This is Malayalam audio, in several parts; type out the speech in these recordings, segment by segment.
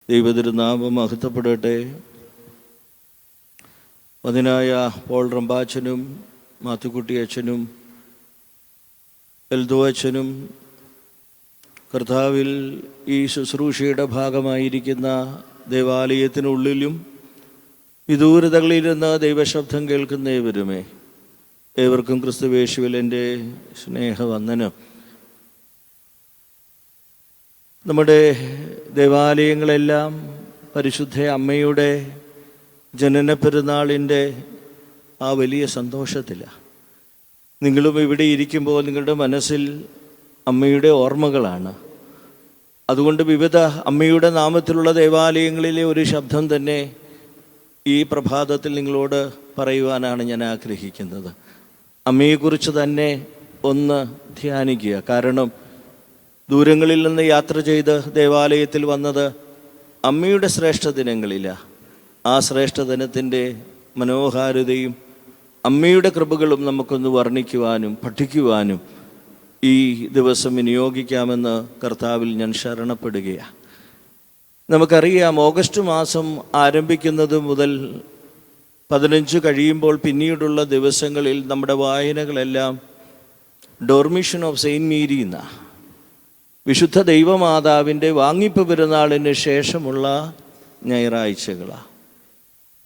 ദൈവതിരുനാമം മഹത്വപ്പെടട്ടെ. മതിനായ പോൾ റമ്പാച്ചനും മാത്തുക്കുട്ടി അച്ഛനും എൽദോ അച്ഛനും കർത്താവിൽ ഈ ശുശ്രൂഷയുടെ ഭാഗമായിരിക്കുന്ന ദേവാലയത്തിനുള്ളിലും വിദൂരതകളിലിരുന്ന് ദൈവശബ്ദം കേൾക്കുന്ന ഏവരുമേ, ഏവർക്കും ക്രിസ്തുവേശുവിൽ എൻ്റെ സ്നേഹവന്ദനം. നമ്മുടെ ദേവാലയങ്ങളെല്ലാം പരിശുദ്ധ അമ്മയുടെ ജനന പെരുന്നാളിൻ്റെ ആ വലിയ സന്തോഷത്തിലാണ്. നിങ്ങളും ഇവിടെ ഇരിക്കുമ്പോൾ നിങ്ങളുടെ മനസ്സിൽ അമ്മയുടെ ഓർമ്മകളാണ്. അതുകൊണ്ട് വിവിധ അമ്മയുടെ നാമത്തിലുള്ള ദേവാലയങ്ങളിലെ ഒരു ശബ്ദം തന്നെ ഈ പ്രഭാതത്തിൽ നിങ്ങളോട് പറയുവാനാണ് ഞാൻ ആഗ്രഹിക്കുന്നത്. അമ്മയെക്കുറിച്ച് തന്നെ ഒന്ന് ധ്യാനിക്കുക. കാരണം ദൂരങ്ങളിൽ നിന്ന് യാത്ര ചെയ്ത് ദേവാലയത്തിൽ വന്നത് അമ്മയുടെ ശ്രേഷ്ഠ ദിനങ്ങളിലാണ്. ആ ശ്രേഷ്ഠ ദിനത്തിൻ്റെ മനോഹാരിതയും അമ്മയുടെ കൃപകളും നമുക്കൊന്ന് വർണ്ണിക്കുവാനും പഠിക്കുവാനും ഈ ദിവസം വിനിയോഗിക്കാമെന്ന് കർത്താവിൽ ഞാൻ ശരണപ്പെടുകയാണ്. നമുക്കറിയാം, ഓഗസ്റ്റ് മാസം ആരംഭിക്കുന്നത് മുതൽ 15 കഴിയുമ്പോൾ പിന്നീടുള്ള ദിവസങ്ങളിൽ നമ്മുടെ വായനകളെല്ലാം ഡോർമിഷൻ ഓഫ് സെയിൻറ്റ് മേരി എന്നാണ്. വിശുദ്ധ ദൈവമാതാവിൻ്റെ വാങ്ങിപ്പ് പെരുന്നാളിന് ശേഷമുള്ള ഞായറാഴ്ചകളാണ്.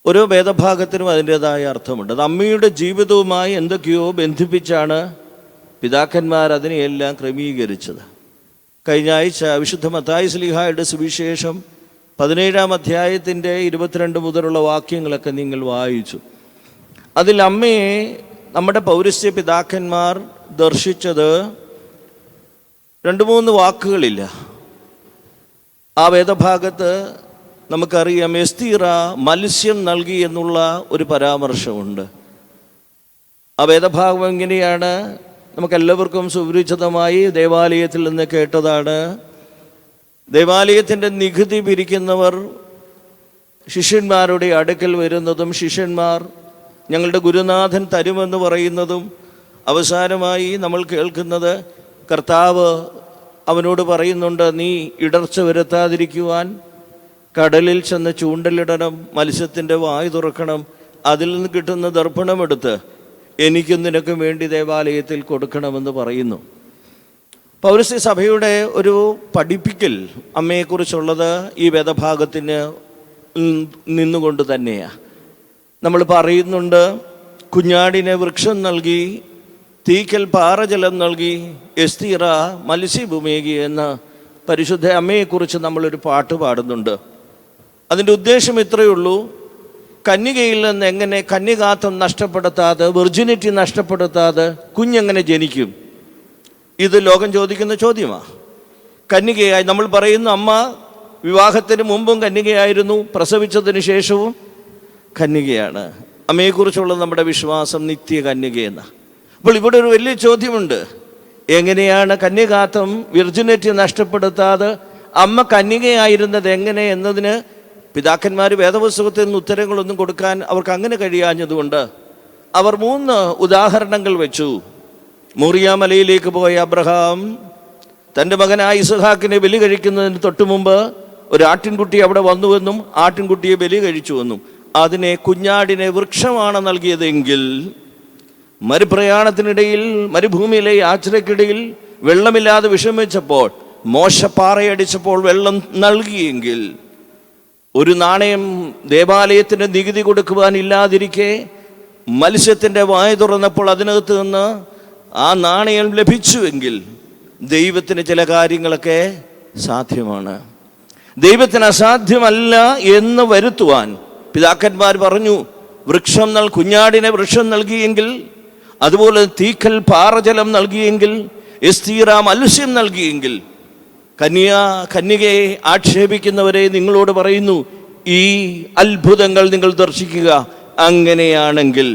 ഓരോ വേദഭാഗത്തിനും അതിൻ്റേതായ അർത്ഥമുണ്ട്. അത് അമ്മയുടെ ജീവിതവുമായി എന്തൊക്കെയോ ബന്ധിപ്പിച്ചാണ് പിതാക്കന്മാർ അതിനെയെല്ലാം ക്രമീകരിച്ചത്. കഴിഞ്ഞ ആഴ്ച വിശുദ്ധ മത്തായി ശ്ലീഹായുടെ സുവിശേഷം 17-ാം അധ്യായത്തിൻ്റെ 22 മുതലുള്ള വാക്യങ്ങളൊക്കെ നിങ്ങൾ വായിച്ചു. അതിൽ അമ്മയെ നമ്മുടെ പൗരസ്ത്യ പിതാക്കന്മാർ ദർശിച്ചത് 2-3 വാക്കുകളില്ല. ആ വേദഭാഗത്ത് നമുക്കറിയാം, എസ്തീറ മത്സ്യം നൽകി എന്നുള്ള ഒരു പരാമർശമുണ്ട്. ആ വേദഭാഗം എങ്ങനെയാണ്? നമുക്കെല്ലാവർക്കും സുപരിചിതമായി ദേവാലയത്തിൽ നിന്ന് കേട്ടതാണ്. ദേവാലയത്തിൻ്റെ നികുതി പിരിക്കുന്നവർ ശിഷ്യന്മാരുടെ അടുക്കൽ വരുന്നതും ശിഷ്യന്മാർ ഞങ്ങളുടെ ഗുരുനാഥൻ തരുമെന്ന് പറയുന്നതും, അവസാനമായി നമ്മൾ കേൾക്കുന്നത് കർത്താവ് അവനോട് പറയുന്നുണ്ട്, നീ ഇടർച്ച വരുത്താതിരിക്കുവാൻ കടലിൽ ചെന്ന് ചൂണ്ടലിടണം, മത്സ്യത്തിൻ്റെ വായ് തുറക്കണം, അതിൽ നിന്ന് കിട്ടുന്ന ദർപ്പണമെടുത്ത് എനിക്കും നിനക്കും വേണ്ടി ദേവാലയത്തിൽ കൊടുക്കണമെന്ന് പറയുന്നു. പൗരസ്ത്യ സഭയുടെ ഒരു പഠിപ്പിക്കൽ അമ്മയെക്കുറിച്ചുള്ളത് ഈ വേദഭാഗത്തിന് നിന്നുകൊണ്ട് തന്നെയാണ്. നമ്മൾ പറയുന്നുണ്ട്, കുഞ്ഞാടിനെ വൃക്ഷം നൽകി, തീക്കൽ പാറജലം നൽകി, എസ്തീറ മത്സ്യഭൂമേകി എന്ന പരിശുദ്ധ അമ്മയെക്കുറിച്ച് നമ്മളൊരു പാട്ട് പാടുന്നുണ്ട്. അതിൻ്റെ ഉദ്ദേശം ഇത്രയേ ഉള്ളൂ: കന്യകയിൽ നിന്ന് എങ്ങനെ കന്യകാത്വം നഷ്ടപ്പെടുത്താതെ, വെർജിനിറ്റി നഷ്ടപ്പെടുത്താതെ കുഞ്ഞെങ്ങനെ ജനിക്കും? ഇത് ലോകം ചോദിക്കുന്ന ചോദ്യമാണ്. കന്യകയായി നമ്മൾ പറയുന്നു, അമ്മ വിവാഹത്തിന് മുമ്പും കന്യകയായിരുന്നു, പ്രസവിച്ചതിന് ശേഷവും കന്യകയാണ്. അമ്മയെക്കുറിച്ചുള്ള നമ്മുടെ വിശ്വാസം നിത്യ കന്യകയെന്ന്. അപ്പോൾ ഇവിടെ ഒരു വലിയ ചോദ്യമുണ്ട്: എങ്ങനെയാണ് കന്യകാത്വം, വിർജിനിറ്റി നഷ്ടപ്പെടുത്താതെ അമ്മ കന്യകയായിരുന്നത് എങ്ങനെ എന്നതിന് പിതാക്കന്മാർ വേദപുസ്തകത്തിൽ നിന്ന് ഉത്തരങ്ങളൊന്നും കൊടുക്കാൻ അവർക്ക് അങ്ങനെ കഴിയാഞ്ഞതുകൊണ്ട് അവർ 3 ഉദാഹരണങ്ങൾ വെച്ചു. മോറിയ മലയിലേക്ക് പോയ അബ്രഹാം തൻ്റെ മകനായ ഇസ്ഹാക്കിനെ ബലി കഴിക്കുന്നതിന് തൊട്ടു മുമ്പ് ഒരു ആട്ടിൻകുട്ടി അവിടെ വന്നുവെന്നും ആട്ടിൻകുട്ടിയെ ബലി കഴിച്ചുവെന്നും അതിനെ കുഞ്ഞാടിനെ വൃക്ഷമാണ് നൽകിയതെങ്കിൽ, മരുപ്രയാണത്തിനിടയിൽ മരുഭൂമിയിലെ യാത്രയ്ക്കിടയിൽ വെള്ളമില്ലാതെ വിഷമിച്ചപ്പോൾ മോശ പാറയടിച്ചപ്പോൾ വെള്ളം നൽകിയെങ്കിൽ, ഒരു നാണയം ദേവാലയത്തിന് നികുതി കൊടുക്കുവാനില്ലാതിരിക്കെ മത്സ്യത്തിൻ്റെ വായ തുറന്നപ്പോൾ അതിനകത്ത് നിന്ന് ആ നാണയം ലഭിച്ചുവെങ്കിൽ, ദൈവത്തിന് ചില കാര്യങ്ങളൊക്കെ സാധ്യമാണ്. ദൈവത്തിന് അസാധ്യമല്ല എന്ന് വരുത്തുവാൻ പിതാക്കന്മാർ പറഞ്ഞു, കുഞ്ഞാടിനെ വൃക്ഷം നൽകിയെങ്കിൽ, അതുപോലെ തീക്കൽ പാറജലം നൽകിയെങ്കിൽ, എസ്തീറ മത്സ്യം നൽകിയെങ്കിൽ, കന്യകയെ ആക്ഷേപിക്കുന്നവരെ നിങ്ങളോട് പറയുന്നു, ഈ അത്ഭുതങ്ങൾ നിങ്ങൾ ദർശിക്കുക. അങ്ങനെയാണെങ്കിൽ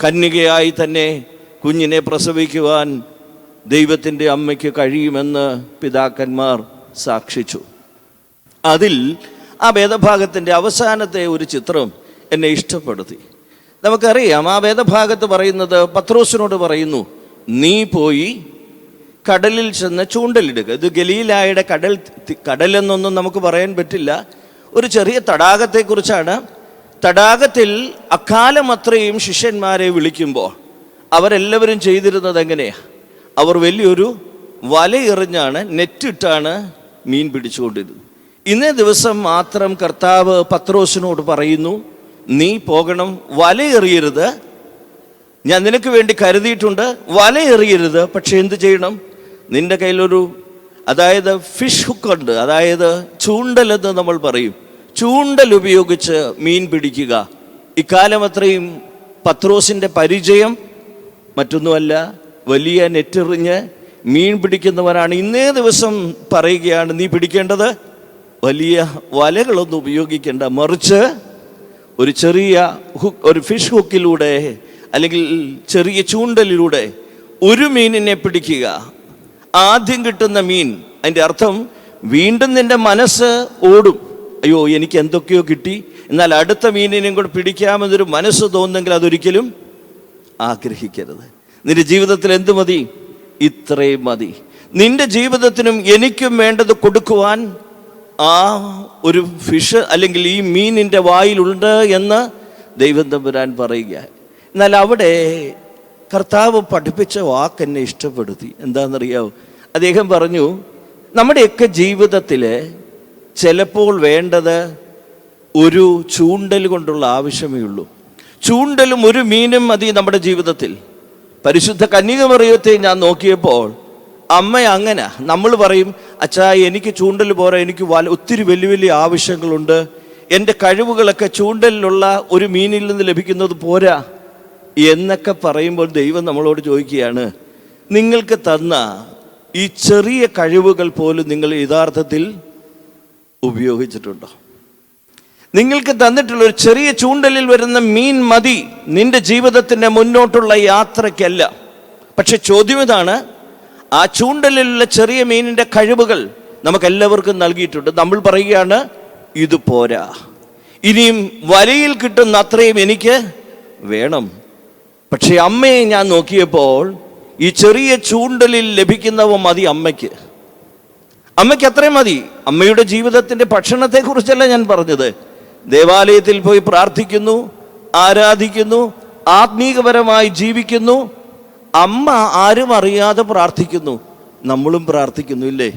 കന്യകയായി തന്നെ കുഞ്ഞിനെ പ്രസവിക്കുവാൻ ദൈവത്തിൻ്റെ അമ്മയ്ക്ക് കഴിയുമെന്ന് പിതാക്കന്മാർ സാക്ഷിച്ചു. അതിൽ ആ വേദഭാഗത്തിൻ്റെ അവസാനത്തെ ഒരു ചിത്രം എന്നെ ഇഷ്ടപ്പെടുത്തി. നമുക്കറിയാം, ആ വേദഭാഗത്ത് പറയുന്നത്, പത്രോസിനോട് പറയുന്നു, നീ പോയി കടലിൽ ചെന്ന് ചൂണ്ടലിടുക. ഇത് ഗലീലായുടെ കടലെന്നൊന്നും നമുക്ക് പറയാൻ പറ്റില്ല. ഒരു ചെറിയ തടാകത്തെക്കുറിച്ചാണ്. തടാകത്തിൽ അക്കാലം അത്രയും ശിഷ്യന്മാരെ വിളിക്കുമ്പോൾ അവരെല്ലാവരും ചെയ്തിരുന്നത് എങ്ങനെയാണ്? അവർ വലിയൊരു വലയെറിഞ്ഞാണ്, നെറ്റിട്ടാണ് മീൻ പിടിച്ചുകൊണ്ടിരുന്നത്. ഇന്നേ ദിവസം മാത്രം കർത്താവ് പത്രോസിനോട് പറയുന്നു, നീ പോകണം, വലയെറിയരുത്, ഞാൻ നിനക്ക് വേണ്ടി കരുതിയിട്ടുണ്ട്, വലയെറിയരുത്. പക്ഷെ എന്ത് ചെയ്യണം? നിന്റെ കയ്യിലൊരു ഫിഷ് ഹുക്കുണ്ട്, ചൂണ്ടലെന്ന് നമ്മൾ പറയും, ചൂണ്ടൽ ഉപയോഗിച്ച് മീൻ പിടിക്കുക. ഇക്കാലം അത്രയും പത്രോസിൻ്റെ പരിചയം മറ്റൊന്നുമല്ല, വലിയ നെറ്റെറിഞ്ഞ് മീൻ പിടിക്കുന്നവരാണ്. ഇന്നേ ദിവസം പറയുകയാണ്, നീ പിടിക്കേണ്ടത് വലിയ വലകളൊന്നും ഉപയോഗിക്കേണ്ട, മറിച്ച് ഒരു ചെറിയ ഒരു ഫിഷ് ഹുക്കിലൂടെ അല്ലെങ്കിൽ ചെറിയ ചൂണ്ടലിലൂടെ ഒരു മീനിനെ പിടിക്കുക. ആദ്യം കിട്ടുന്ന മീൻ, അതിൻ്റെ അർത്ഥം വീണ്ടും നിന്റെ മനസ്സ് ഓടും, അയ്യോ എനിക്ക് എന്തൊക്കെയോ കിട്ടി, എന്നാൽ അടുത്ത മീനിനെയും കൂടെ പിടിക്കാമെന്നൊരു മനസ്സ് തോന്നുന്നെങ്കിൽ അതൊരിക്കലും ആഗ്രഹിക്കരുത്. നിന്റെ ജീവിതത്തിൽ എന്ത് മതി? ഇത്രയും മതി. നിന്റെ ജീവിതത്തിനും എനിക്കും വേണ്ടത് കൊടുക്കുവാൻ ആ ഒരു ഫിഷ് അല്ലെങ്കിൽ ഈ മീനിൻ്റെ വായിലുണ്ട് എന്ന് ദൈവം തമ്പുരാൻ പറയുക. എന്നാൽ അവിടെ കർത്താവ് പഠിപ്പിച്ച വാക്കെന്നെ ഇഷ്ടപ്പെടുത്തി. എന്താണെന്നറിയാവോ? അദ്ദേഹം പറഞ്ഞു, നമ്മുടെയൊക്കെ ജീവിതത്തിൽ ചിലപ്പോൾ വേണ്ടത് ഒരു ചൂണ്ടൽ കൊണ്ടുള്ള ആവശ്യമേ ഉള്ളൂ. ചൂണ്ടലും ഒരു മീനും മതി നമ്മുടെ ജീവിതത്തിൽ. പരിശുദ്ധ കന്യകമറിയത്തെ ഞാൻ നോക്കിയപ്പോൾ അമ്മ അങ്ങനെ, നമ്മൾ പറയും, അച്ഛാ എനിക്ക് ചൂണ്ടൽ പോരാ, എനിക്ക് ഒത്തിരി വലിയ വലിയ ആവശ്യങ്ങളുണ്ട്, എൻ്റെ കഴിവുകളൊക്കെ ചൂണ്ടലിലുള്ള ഒരു മീനിൽ നിന്ന് ലഭിക്കുന്നത് പോരാ എന്നൊക്കെ പറയുമ്പോൾ ദൈവം നമ്മളോട് ചോദിക്കുകയാണ്, നിങ്ങൾക്ക് തന്ന ഈ ചെറിയ കഴിവുകൾ പോലും നിങ്ങൾ യഥാർത്ഥത്തിൽ ഉപയോഗിച്ചിട്ടുണ്ടോ? നിങ്ങൾക്ക് തന്നിട്ടുള്ള ഒരു ചെറിയ ചൂണ്ടലിൽ വരുന്ന മീൻ മതി നിന്റെ ജീവിതത്തിൻ്റെ മുന്നോട്ടുള്ള യാത്രയ്ക്കല്ല. പക്ഷെ ചോദ്യം ഇതാണ്, ആ ചൂണ്ടലിലുള്ള ചെറിയ മീനിൻ്റെ കഴിവുകൾ നമുക്കെല്ലാവർക്കും നൽകിയിട്ടുണ്ട്. നമ്മൾ പറയുകയാണ്, ഇത് പോരാ, ഇനിയും വലയിൽ കിട്ടുന്ന അത്രയും എനിക്ക് വേണം. പക്ഷെ അമ്മയെ ഞാൻ നോക്കിയപ്പോൾ ഈ ചെറിയ ചൂണ്ടലിൽ ലഭിക്കുന്നവ മതി അമ്മയ്ക്ക്. അമ്മയ്ക്ക് അത്രയും മതി. അമ്മയുടെ ജീവിതത്തിൻ്റെ ഭക്ഷണത്തെക്കുറിച്ചല്ല ഞാൻ പറഞ്ഞത്. ദേവാലയത്തിൽ പോയി പ്രാർത്ഥിക്കുന്നു, ആരാധിക്കുന്നു, ആത്മീകപരമായി ജീവിക്കുന്നു. അമ്മ ആരും അറിയാതെ പ്രാർത്ഥിക്കുന്നു, നമ്മളും പ്രാർത്ഥിക്കുന്നു, ഇല്ലേ?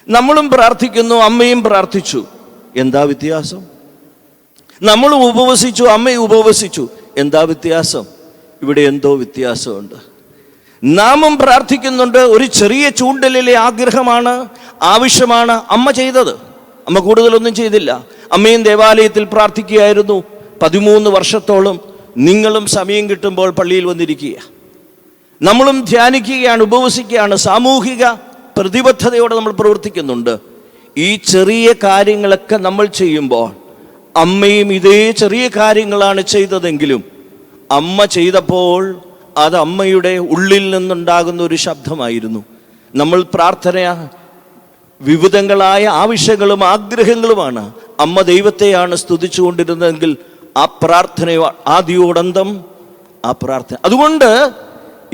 നമ്മളും പ്രാർത്ഥിക്കുന്നു, അമ്മയും പ്രാർത്ഥിച്ചു. എന്താ വ്യത്യാസം? നമ്മളും ഉപവസിച്ചു, അമ്മയും ഉപവസിച്ചു. എന്താ വ്യത്യാസം? ഇവിടെ എന്തോ വ്യത്യാസമുണ്ട്. നാമും പ്രാർത്ഥിക്കുന്നുണ്ട്. ഒരു ചെറിയ ചൂണ്ടലിലെ ആഗ്രഹമാണ്, ആവശ്യമാണ് അമ്മ ചെയ്തത്. അമ്മ കൂടുതലൊന്നും ചെയ്തില്ല. അമ്മയും ദേവാലയത്തിൽ പ്രാർത്ഥിക്കുകയായിരുന്നു 13 വർഷത്തോളം. നിങ്ങളും സമയം കിട്ടുമ്പോൾ പള്ളിയിൽ വന്നിരിക്കുക, നമ്മളും ധ്യാനിക്കുകയാണ്, ഉപവസിക്കുകയാണ്, സാമൂഹിക പ്രതിബദ്ധതയോടെ നമ്മൾ പ്രവർത്തിക്കുന്നുണ്ട്. ഈ ചെറിയ കാര്യങ്ങളൊക്കെ നമ്മൾ ചെയ്യുമ്പോൾ അമ്മയും ഇതേ ചെറിയ കാര്യങ്ങളാണ് ചെയ്തതെങ്കിലും അമ്മ ചെയ്തപ്പോൾ അത് അമ്മയുടെ ഉള്ളിൽ നിന്നുണ്ടാകുന്ന ഒരു ശബ്ദമായിരുന്നു. നമ്മൾ പ്രാർത്ഥന വിവിധങ്ങളായ ആവശ്യങ്ങളും ആഗ്രഹങ്ങളുമാണ്. അമ്മ ദൈവത്തെയാണ് സ്തുതിച്ചുകൊണ്ടിരുന്നതെങ്കിൽ ആ പ്രാർത്ഥന ആദിയോടന്തം ആ പ്രാർത്ഥന. അതുകൊണ്ട്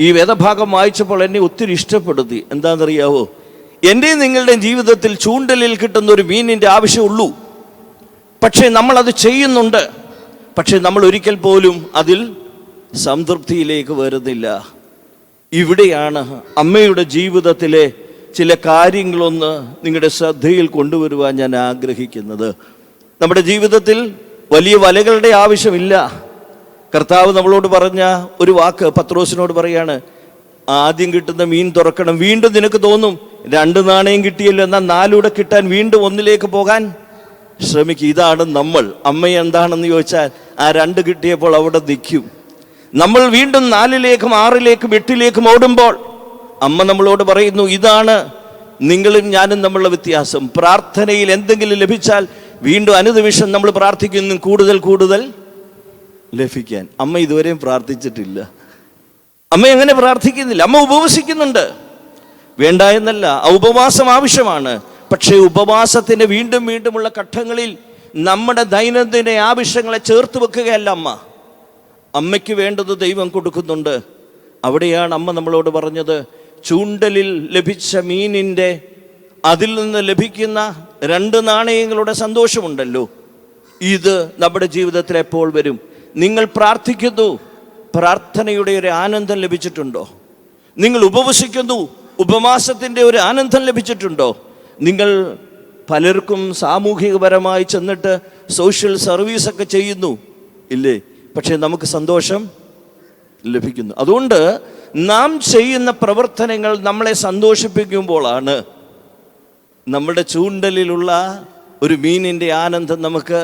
ഈ വേദഭാഗം വായിച്ചപ്പോൾ എന്നെ ഒത്തിരി ഇഷ്ടപ്പെടുത്തി. എന്താണെന്നറിയാവോ? എൻ്റെ നിങ്ങളുടെ ജീവിതത്തിൽ ചൂണ്ടലിൽ കിട്ടുന്ന ഒരു മീനിൻ്റെ ആവശ്യമുള്ളൂ. പക്ഷേ നമ്മളത് ചെയ്യുന്നുണ്ട്. പക്ഷേ നമ്മൾ ഒരിക്കൽ പോലും അതിൽ സംതൃപ്തിയിലേക്ക് വരുന്നില്ല. ഇവിടെയാണ് അമ്മയുടെ ജീവിതത്തിലെ ചില കാര്യങ്ങളൊന്ന് നിങ്ങളുടെ ശ്രദ്ധയിൽ കൊണ്ടുവരുവാൻ ഞാൻ ആഗ്രഹിക്കുന്നത്. നമ്മുടെ ജീവിതത്തിൽ വലിയ വലകളുടെ ആവശ്യമില്ല. കർത്താവ് നമ്മളോട് പറഞ്ഞ ഒരു വാക്ക് പത്രോസിനോട് പറയാണ്, ആദ്യം കിട്ടുന്ന മീൻ തുറക്കണം. വീണ്ടും നിനക്ക് തോന്നും 2 നാണയം കിട്ടിയല്ലോ, എന്നാൽ 4 കിട്ടാൻ വീണ്ടും 1 പോകാൻ ശ്രമിക്കും. ഇതാണ് നമ്മൾ. അമ്മ എന്താണെന്ന് ചോദിച്ചാൽ ആ 2 കിട്ടിയപ്പോൾ അവിടെ നിൽക്കും. നമ്മൾ വീണ്ടും 4 6 8 ഓടുമ്പോൾ അമ്മ നമ്മളോട് പറയുന്നു, ഇതാണ് നിങ്ങളും ഞാനും തമ്മിലുള്ള വ്യത്യാസം. പ്രാർത്ഥനയിൽ എന്തെങ്കിലും ലഭിച്ചാൽ വീണ്ടും അനുനിമിഷം നമ്മൾ പ്രാർത്ഥിക്കുന്നു കൂടുതൽ കൂടുതൽ ലഭിക്കാൻ. അമ്മ ഇതുവരെയും പ്രാർത്ഥിച്ചിട്ടില്ല. അമ്മ എങ്ങനെ പ്രാർത്ഥിക്കുന്നില്ല? അമ്മ ഉപവസിക്കുന്നുണ്ട്, വേണ്ട എന്നല്ല, ഉപവാസം ആവശ്യമാണ്. പക്ഷേ ഉപവാസത്തിന് വീണ്ടും വീണ്ടുമുള്ള ഘട്ടങ്ങളിൽ നമ്മുടെ ദൈനംദിന ആവശ്യങ്ങളെ ചേർത്ത് വെക്കുകയല്ല അമ്മ. അമ്മയ്ക്ക് വേണ്ടത് ദൈവം കൊടുക്കുന്നുണ്ട്. അവിടെയാണ് അമ്മ നമ്മളോട് പറഞ്ഞത്, ചൂണ്ടലിൽ ലഭിച്ച മീനിൻ്റെ അതിൽ നിന്ന് ലഭിക്കുന്ന 2 നാണയങ്ങളുടെ സന്തോഷമുണ്ടല്ലോ, ഇത് നമ്മുടെ ജീവിതത്തിൽ എപ്പോൾ വരും? നിങ്ങൾ പ്രാർത്ഥിക്കുന്നു, പ്രാർത്ഥനയുടെ ഒരു ആനന്ദം ലഭിച്ചിട്ടുണ്ടോ? നിങ്ങൾ ഉപവസിക്കുന്നു, ഉപവാസത്തിൻ്റെ ഒരു ആനന്ദം ലഭിച്ചിട്ടുണ്ടോ? നിങ്ങൾ പലർക്കും സാമൂഹികപരമായി ചെന്നിട്ട് സോഷ്യൽ സർവീസൊക്കെ ചെയ്യുന്നു, ഇല്ലേ? പക്ഷേ നമുക്ക് സന്തോഷം ലഭിക്കുന്നു. അതുകൊണ്ട് നാം ചെയ്യുന്ന പ്രവർത്തനങ്ങൾ നമ്മളെ സന്തോഷിപ്പിക്കുമ്പോഴാണ് നമ്മുടെ ചൂണ്ടലിലുള്ള ഒരു മീനിൻ്റെ ആനന്ദം നമുക്ക്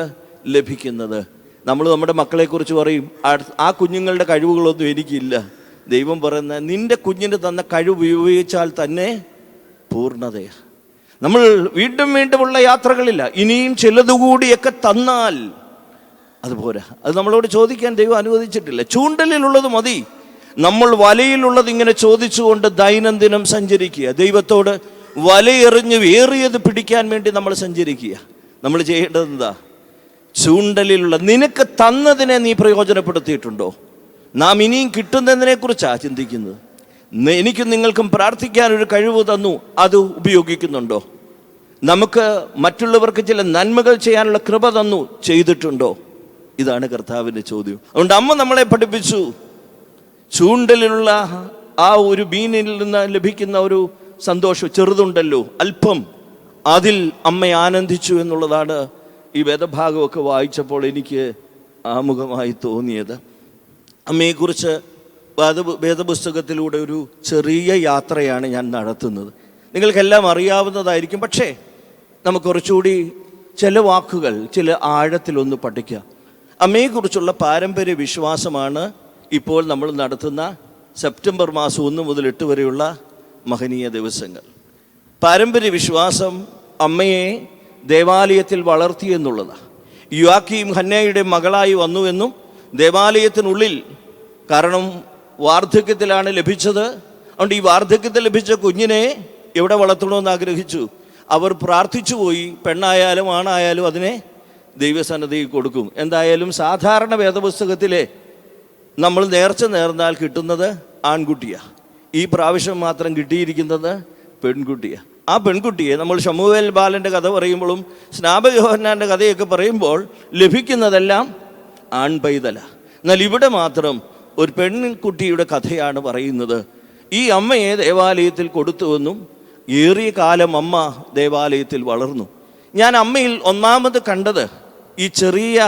ലഭിക്കുന്നത്. നമ്മൾ നമ്മുടെ മക്കളെക്കുറിച്ച് പറയും, ആ കുഞ്ഞുങ്ങളുടെ കഴിവുകളൊന്നും എനിക്കില്ല. ദൈവം പറയുന്ന നിന്റെ കുഞ്ഞിന് തന്ന കഴിവ് ഉപയോഗിച്ചാൽ തന്നെ പൂർണ്ണതയാണ്. നമ്മൾ വീണ്ടും വീണ്ടുമുള്ള യാത്രകളില്ല, ഇനിയും ചിലതുകൂടിയൊക്കെ തന്നാൽ അതുപോരാ. അത് നമ്മളോട് ചോദിക്കാൻ ദൈവം അനുവദിച്ചിട്ടില്ല. ചൂണ്ടലിലുള്ളത് മതി. നമ്മൾ വലയിലുള്ളത് ഇങ്ങനെ ചോദിച്ചുകൊണ്ട് ദൈനംദിനം സഞ്ചരിക്കുക. ദൈവത്തോട് വലയെറിഞ്ഞ് ഏറിയത് പിടിക്കാൻ വേണ്ടി നമ്മൾ സഞ്ചരിക്കുക. നമ്മൾ ചെയ്യേണ്ടത് എന്താ? ചൂണ്ടലിലുള്ള നിനക്ക് തന്നതിനെ നീ പ്രയോജനപ്പെടുത്തിയിട്ടുണ്ടോ? നാം ഇനിയും കിട്ടുന്നതിനെക്കുറിച്ചാണ് ചിന്തിക്കുന്നത്. എനിക്കും നിങ്ങൾക്കും പ്രാർത്ഥിക്കാൻ ഒരു കഴിവ് തന്നു, അത് ഉപയോഗിക്കുന്നുണ്ടോ? നമുക്ക് മറ്റുള്ളവർക്ക് ചില നന്മകൾ ചെയ്യാനുള്ള കൃപ തന്നു, ചെയ്തിട്ടുണ്ടോ? ഇതാണ് കർത്താവിൻ്റെ ചോദ്യം. അതുകൊണ്ട് അമ്മ നമ്മളെ പഠിപ്പിച്ചു, ചൂണ്ടലിലുള്ള ആ ഒരു മീനിൽ നിന്ന് ലഭിക്കുന്ന ഒരു സന്തോഷം ചെറുതുണ്ടല്ലോ, അല്പം, അതിൽ അമ്മ ആനന്ദിച്ചു എന്നുള്ളതാണ് ഈ വേദഭാഗമൊക്കെ വായിച്ചപ്പോൾ എനിക്ക് ആമുഖമായി തോന്നിയത്. അമ്മയെക്കുറിച്ച് വേദപുസ്തകത്തിലൂടെ ഒരു ചെറിയ യാത്രയാണ് ഞാൻ നടത്തുന്നത്. നിങ്ങൾക്കെല്ലാം അറിയാവുന്നതായിരിക്കും, പക്ഷേ നമുക്ക് കുറച്ചുകൂടി ചില വാക്കുകൾ ചില ആഴത്തിലൊന്ന് പഠിക്കുക. അമ്മയെക്കുറിച്ചുള്ള പാരമ്പര്യ വിശ്വാസമാണ് ഇപ്പോൾ നമ്മൾ നടത്തുന്ന സെപ്റ്റംബർ മാസം 1 മുതൽ 8 വരെയുള്ള മഹനീയ ദിവസങ്ങൾ. പാരമ്പര്യ വിശ്വാസം അമ്മയെ ദേവാലയത്തിൽ വളർത്തിയെന്നുള്ളതാണ്. യോയാക്കീം ഹന്നയുടെ മകളായി വന്നുവെന്നും ദേവാലയത്തിനുള്ളിൽ, കാരണം വാർദ്ധക്യത്തിലാണ് ലഭിച്ചത്, അതുകൊണ്ട് ഈ വാർദ്ധക്യത്തിൽ ലഭിച്ച കുഞ്ഞിനെ എവിടെ വളർത്തണമെന്ന് ആഗ്രഹിച്ചു. അവർ പ്രാർത്ഥിച്ചു പോയി, പെണ്ണായാലും ആണായാലും അതിനെ ദൈവസന്നിധിയിൽ കൊടുക്കും. എന്തായാലും സാധാരണ വേദപുസ്തകത്തിലെ നമ്മൾ നേർച്ച നേർന്നാൽ കിട്ടുന്നത് ആൺകുട്ടിയാണ്. ഈ പ്രാവശ്യം മാത്രം കിട്ടിയിരിക്കുന്നത് പെൺകുട്ടിയാണ്. ആ പെൺകുട്ടിയെ നമ്മൾ ശമൂവേൽ ബാലൻ്റെ കഥ പറയുമ്പോഴും സ്നാപക യോഹന്നാൻ്റെ കഥയൊക്കെ പറയുമ്പോൾ ലഭിക്കുന്നതെല്ലാം ആൺപൈതല. എന്നാൽ ഇവിടെ മാത്രം ഒരു പെൺകുട്ടിയുടെ കഥയാണ് പറയുന്നത്. ഈ അമ്മയെ ദേവാലയത്തിൽ കൊടുത്തുവെന്നും ഏറിയ കാലം അമ്മ ദേവാലയത്തിൽ വളർന്നു. ഞാൻ അമ്മയിൽ ഒന്നാമത് കണ്ടത് ഈ ചെറിയ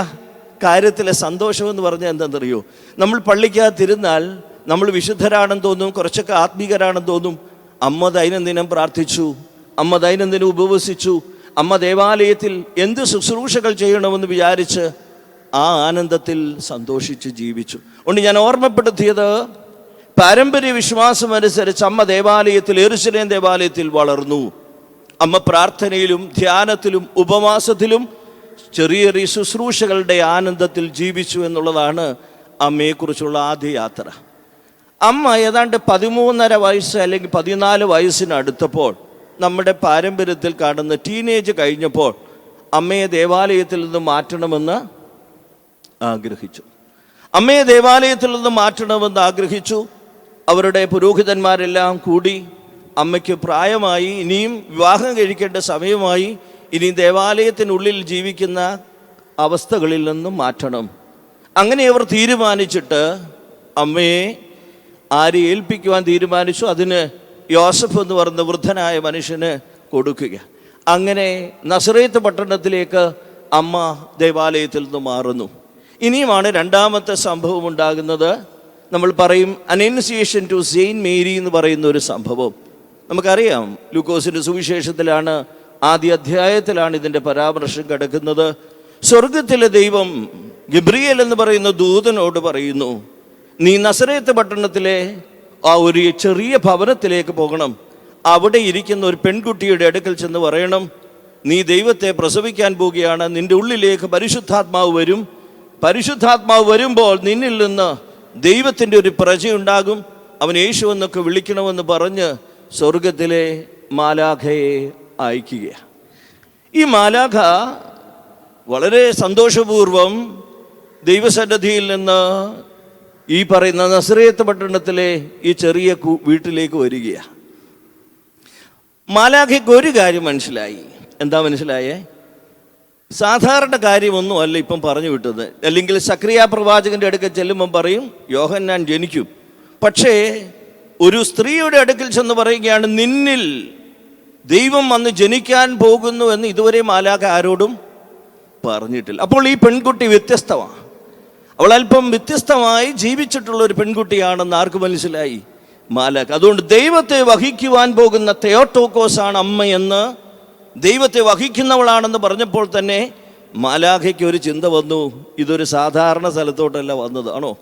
കാര്യത്തിലെ സന്തോഷമെന്ന് പറഞ്ഞാൽ എന്താണെന്നറിയോ? നമ്മൾ പള്ളിക്കകത്തിരുന്നാൽ നമ്മൾ വിശുദ്ധരാണെന്ന് തോന്നും, കുറച്ചൊക്കെ ആത്മീകരാണെന്ന് തോന്നും. അമ്മ ദൈനംദിനം പ്രാർത്ഥിച്ചു, അമ്മ ദൈനംദിനം ഉപവസിച്ചു, അമ്മ ദേവാലയത്തിൽ എന്ത് ശുശ്രൂഷകൾ ചെയ്യണമെന്ന് വിചാരിച്ച് ആ ആനന്ദത്തിൽ സന്തോഷിച്ച് ജീവിച്ചു. അതുകൊണ്ട് ഞാൻ ഓർമ്മപ്പെടുത്തിയത്, പാരമ്പര്യ വിശ്വാസം അനുസരിച്ച് അമ്മ ദേവാലയത്തിൽ, യെരൂശലേം ദേവാലയത്തിൽ വളർന്നു. അമ്മ പ്രാർത്ഥനയിലും ധ്യാനത്തിലും ഉപവാസത്തിലും ചെറിയ ചെറിയ ശുശ്രൂഷകളുടെ ആനന്ദത്തിൽ ജീവിച്ചു എന്നുള്ളതാണ് അമ്മയെക്കുറിച്ചുള്ള ആദ്യ യാത്ര. അമ്മ ഏതാണ്ട് 13.5 വയസ്സ് അല്ലെങ്കിൽ 14 വയസ്സിനടുത്തപ്പോൾ, നമ്മുടെ പാരമ്പര്യത്തിൽ കാണുന്ന ടീനേജ് കഴിഞ്ഞപ്പോൾ, അമ്മയെ ദേവാലയത്തിൽ നിന്ന് മാറ്റണമെന്ന് ആഗ്രഹിച്ചു. അമ്മയെ ദേവാലയത്തിൽ നിന്ന് മാറ്റണമെന്ന് ആഗ്രഹിച്ചു. അവരുടെ പുരോഹിതന്മാരെല്ലാം കൂടി അമ്മയ്ക്ക് പ്രായമായി, ഇനിയും വിവാഹം കഴിക്കേണ്ട സമയമായി, ഇനി ദേവാലയത്തിനുള്ളിൽ ജീവിക്കുന്ന അവസ്ഥകളിൽ നിന്നും മാറ്റണം. അങ്ങനെ അവർ തീരുമാനിച്ചിട്ട് അമ്മയെ ആരെ ഏൽപ്പിക്കുവാൻ തീരുമാനിച്ചു? അതിന് യോസഫ് എന്ന് പറയുന്ന വൃദ്ധനായ മനുഷ്യന് കൊടുക്കുക. അങ്ങനെ നസറേത്ത് പട്ടണത്തിലേക്ക് അമ്മ ദേവാലയത്തിൽ നിന്ന് മാറുന്നു. ഇനിയുമാണ് രണ്ടാമത്തെ സംഭവം ഉണ്ടാകുന്നത്. നമ്മൾ പറയും അനൗൺസിയേഷൻ ടു സെയിൻറ്റ് മേരി എന്ന് പറയുന്ന ഒരു സംഭവം. നമുക്കറിയാം, ലൂക്കോസിൻ്റെ സുവിശേഷത്തിലാണ്, ആദ്യ അധ്യായത്തിലാണ് ഇതിൻ്റെ പരാമർശം കിടക്കുന്നത്. സ്വർഗത്തിലെ ദൈവം ഗബ്രിയേൽ എന്ന് പറയുന്ന ദൂതനോട് പറയുന്നു, നീ നസറേത്ത് പട്ടണത്തിലെ ആ ഒരു ചെറിയ ഭവനത്തിലേക്ക് പോകണം. അവിടെ ഇരിക്കുന്ന ഒരു പെൺകുട്ടിയുടെ അടുക്കൽ ചെന്ന് പറയണം, നീ ദൈവത്തെ പ്രസവിക്കാൻ പോവുകയാണ്, നിൻ്റെ ഉള്ളിലേക്ക് പരിശുദ്ധാത്മാവ് വരും. പരിശുദ്ധാത്മാവ് വരുമ്പോൾ നിന്നിൽ നിന്ന് ദൈവത്തിൻ്റെ ഒരു പ്രജയുണ്ടാകും, അവൻ യേശു എന്നൊക്കെ വിളിക്കണമെന്ന് പറഞ്ഞ് സ്വർഗത്തിലെ മാലാഖയെ അയക്കുക. ഈ മാലാഖ വളരെ സന്തോഷപൂർവം ദൈവസന്നിധിയിൽ നിന്ന് ഈ പറയുന്ന നസറേത്ത് പട്ടണത്തിലെ ഈ ചെറിയ വീട്ടിലേക്ക് വരികയാണ്. മാലാഖയ്ക്ക് ഒരു കാര്യം മനസ്സിലായി. എന്താ മനസ്സിലായേ? സാധാരണ കാര്യമൊന്നും അല്ല ഇപ്പം പറഞ്ഞു വിട്ടത്. അല്ലെങ്കിൽ സക്രിയ പ്രവാചകന്റെ അടുക്കൽ ചെല്ലുമ്പം പറയും യോഹന്നാൻ ജനിക്കും. പക്ഷേ ഒരു സ്ത്രീയുടെ അടുക്കൽ ചെന്ന് പറയുകയാണ് നിന്നിൽ ദൈവം വന്ന് ജനിക്കാൻ പോകുന്നു എന്ന് ഇതുവരെ മാലാഖ ആരോടും പറഞ്ഞിട്ടില്ല. അപ്പോൾ ഈ പെൺകുട്ടി വ്യത്യസ്തമാണ്. അവൾ അല്പം വ്യത്യസ്തമായി ജീവിച്ചിട്ടുള്ള ഒരു പെൺകുട്ടിയാണെന്ന് ആർക്ക് മനസ്സിലായി? മാലാഖ. അതുകൊണ്ട് ദൈവത്തെ വഹിക്കുവാൻ പോകുന്ന തെയോട്ടോക്കോസ് ആണ് അമ്മയെന്ന്, ദൈവത്തെ വഹിക്കുന്നവളാണെന്ന് പറഞ്ഞപ്പോൾ തന്നെ മാലാഖയ്ക്ക് ഒരു ചിന്ത വന്നു, ഇതൊരു സാധാരണ സ്ഥലത്തോട്ടല്ല വന്നത്. ആണോ?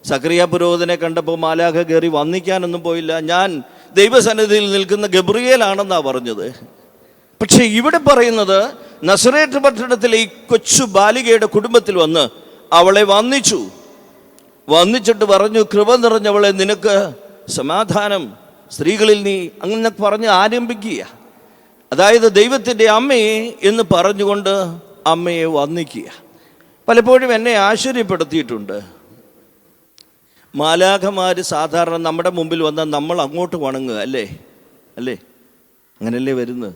സക്രിയ പുരോഹിതനെ കണ്ടപ്പോൾ മാലാഖ കയറി വന്ദിക്കാനൊന്നും പോയില്ല. ഞാൻ ദൈവസന്നിധിയിൽ നിൽക്കുന്ന ഗബ്രിയേലാണെന്നാണ് പറഞ്ഞത്. പക്ഷെ ഇവിടെ പറയുന്നത് നസറേത്ത് പട്ടണത്തിലെ ഈ കൊച്ചു ബാലികയുടെ കുടുംബത്തിൽ വന്ന് അവളെ വന്നിച്ചിട്ട് പറഞ്ഞു, കൃപ നിറഞ്ഞവളെ, നിനക്ക് സമാധാനം, സ്ത്രീകളിൽ നീ അങ്ങനെ പറഞ്ഞ് ആരംഭിക്കുക. അതായത് ദൈവത്തിൻ്റെ അമ്മയെ എന്ന് പറഞ്ഞുകൊണ്ട് അമ്മയെ വന്ദിക്കുക. പലപ്പോഴും എന്നെ ആശ്ചര്യപ്പെടുത്തിയിട്ടുണ്ട്. മാലാഖമാർ സാധാരണ നമ്മുടെ മുമ്പിൽ വന്നാൽ നമ്മൾ അങ്ങോട്ട് വണങ്ങുക, അല്ലേ? അങ്ങനെയല്ലേ വരുന്നത്?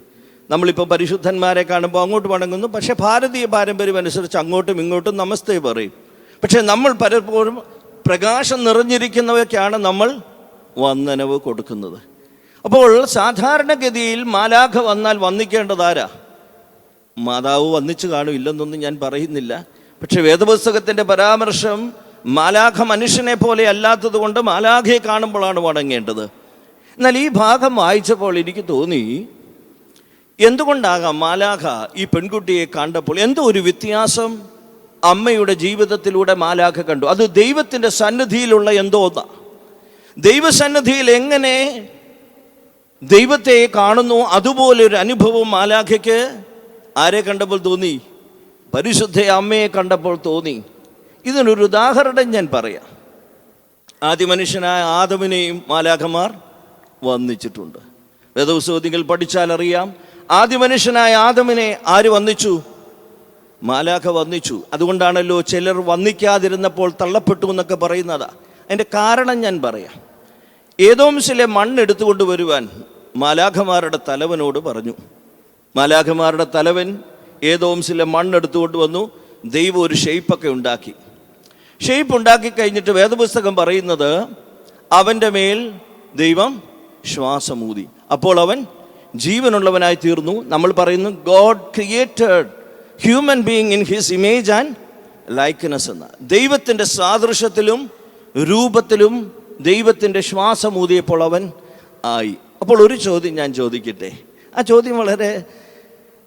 നമ്മളിപ്പോൾ പരിശുദ്ധന്മാരെ കാണുമ്പോൾ അങ്ങോട്ട് വണങ്ങുന്നു. പക്ഷേ ഭാരതീയ പാരമ്പര്യം അനുസരിച്ച് അങ്ങോട്ടും ഇങ്ങോട്ടും നമസ്തേ പറയും. പക്ഷേ നമ്മൾ പലപ്പോഴും പ്രകാശം നിറഞ്ഞിരിക്കുന്നവയ്ക്കാണ് നമ്മൾ വന്ദനവ് കൊടുക്കുന്നത്. അപ്പോൾ സാധാരണഗതിയിൽ മാലാഖ വന്നാൽ വന്ദിക്കേണ്ടതാരാ? മാതാവ് വന്നിച്ചു കാണും, ഇല്ലെന്നൊന്നും ഞാൻ പറയുന്നില്ല. പക്ഷെ വേദപുസ്തകത്തിൻ്റെ പരാമർശം മാലാഖ മനുഷ്യനെ പോലെ അല്ലാത്തത് കൊണ്ട് മാലാഖയെ കാണുമ്പോഴാണ് വണങ്ങേണ്ടത്. എന്നാൽ ഈ ഭാഗം വായിച്ചപ്പോൾ എനിക്ക് തോന്നി, എന്തുകൊണ്ടാകാം മാലാഖ ഈ പെൺകുട്ടിയെ കണ്ടപ്പോൾ എന്തോ ഒരു വ്യത്യാസം അമ്മയുടെ ജീവിതത്തിലൂടെ മാലാഖ കണ്ടു. അത് ദൈവത്തിൻ്റെ സന്നിധിയിലുള്ള എന്തോ ഒന്നാ. ദൈവസന്നിധിയിൽ എങ്ങനെ ദൈവത്തെ കാണുന്നു അതുപോലെ ഒരു അനുഭവം മാലാഖയ്ക്ക് ആരെ കണ്ടപ്പോൾ തോന്നി? പരിശുദ്ധ അമ്മയെ കണ്ടപ്പോൾ തോന്നി. ഇതിനൊരു ഉദാഹരണം ഞാൻ പറയാം. ആദ്യ മനുഷ്യനായ ആദമിനെയും മാലാഖമാർ വന്ദിച്ചിട്ടുണ്ട്. വേദപുസ്തകത്തിൽ പഠിച്ചാൽ അറിയാം, ആദ്യ മനുഷ്യനായ ആദമിനെ ആര് വന്ദിച്ചു? മാലാഖ വന്ദിച്ചു. അതുകൊണ്ടാണല്ലോ ചിലർ വന്ദിക്കാതിരുന്നപ്പോൾ തള്ളപ്പെട്ടു എന്നൊക്കെ പറയുന്നതാ. അതിൻ്റെ കാരണം ഞാൻ പറയാം. ഏദോമിലെ മണ്ണെടുത്തുകൊണ്ട് വരുവാൻ മാലാഖമാരുടെ തലവനോട് പറഞ്ഞു. മാലാഖമാരുടെ തലവൻ ഏദോമിലെ മണ്ണെടുത്തുകൊണ്ട് വന്നു. ദൈവം ഒരു ഷെയ്പ്പൊക്കെ ഉണ്ടാക്കി. ഷെയ്പ്പ് ഉണ്ടാക്കി കഴിഞ്ഞിട്ട് വേദപുസ്തകം പറയുന്നത് അവൻ്റെ മേൽ ദൈവം ശ്വാസമൂതി. അപ്പോൾ അവൻ ജീവനുള്ളവനായി തീർന്നു. നമ്മൾ പറയുന്നു God created human being in his image and likeness എന്ന. ദൈവത്തിൻ്റെ സാദൃശ്യത്തിലും രൂപത്തിലും ദൈവത്തിൻ്റെ ശ്വാസമൂതിയപ്പോൾ അവൻ ആയി. അപ്പോൾ ഒരു ചോദ്യം ഞാൻ ചോദിക്കട്ടെ. ആ ചോദ്യം വളരെ,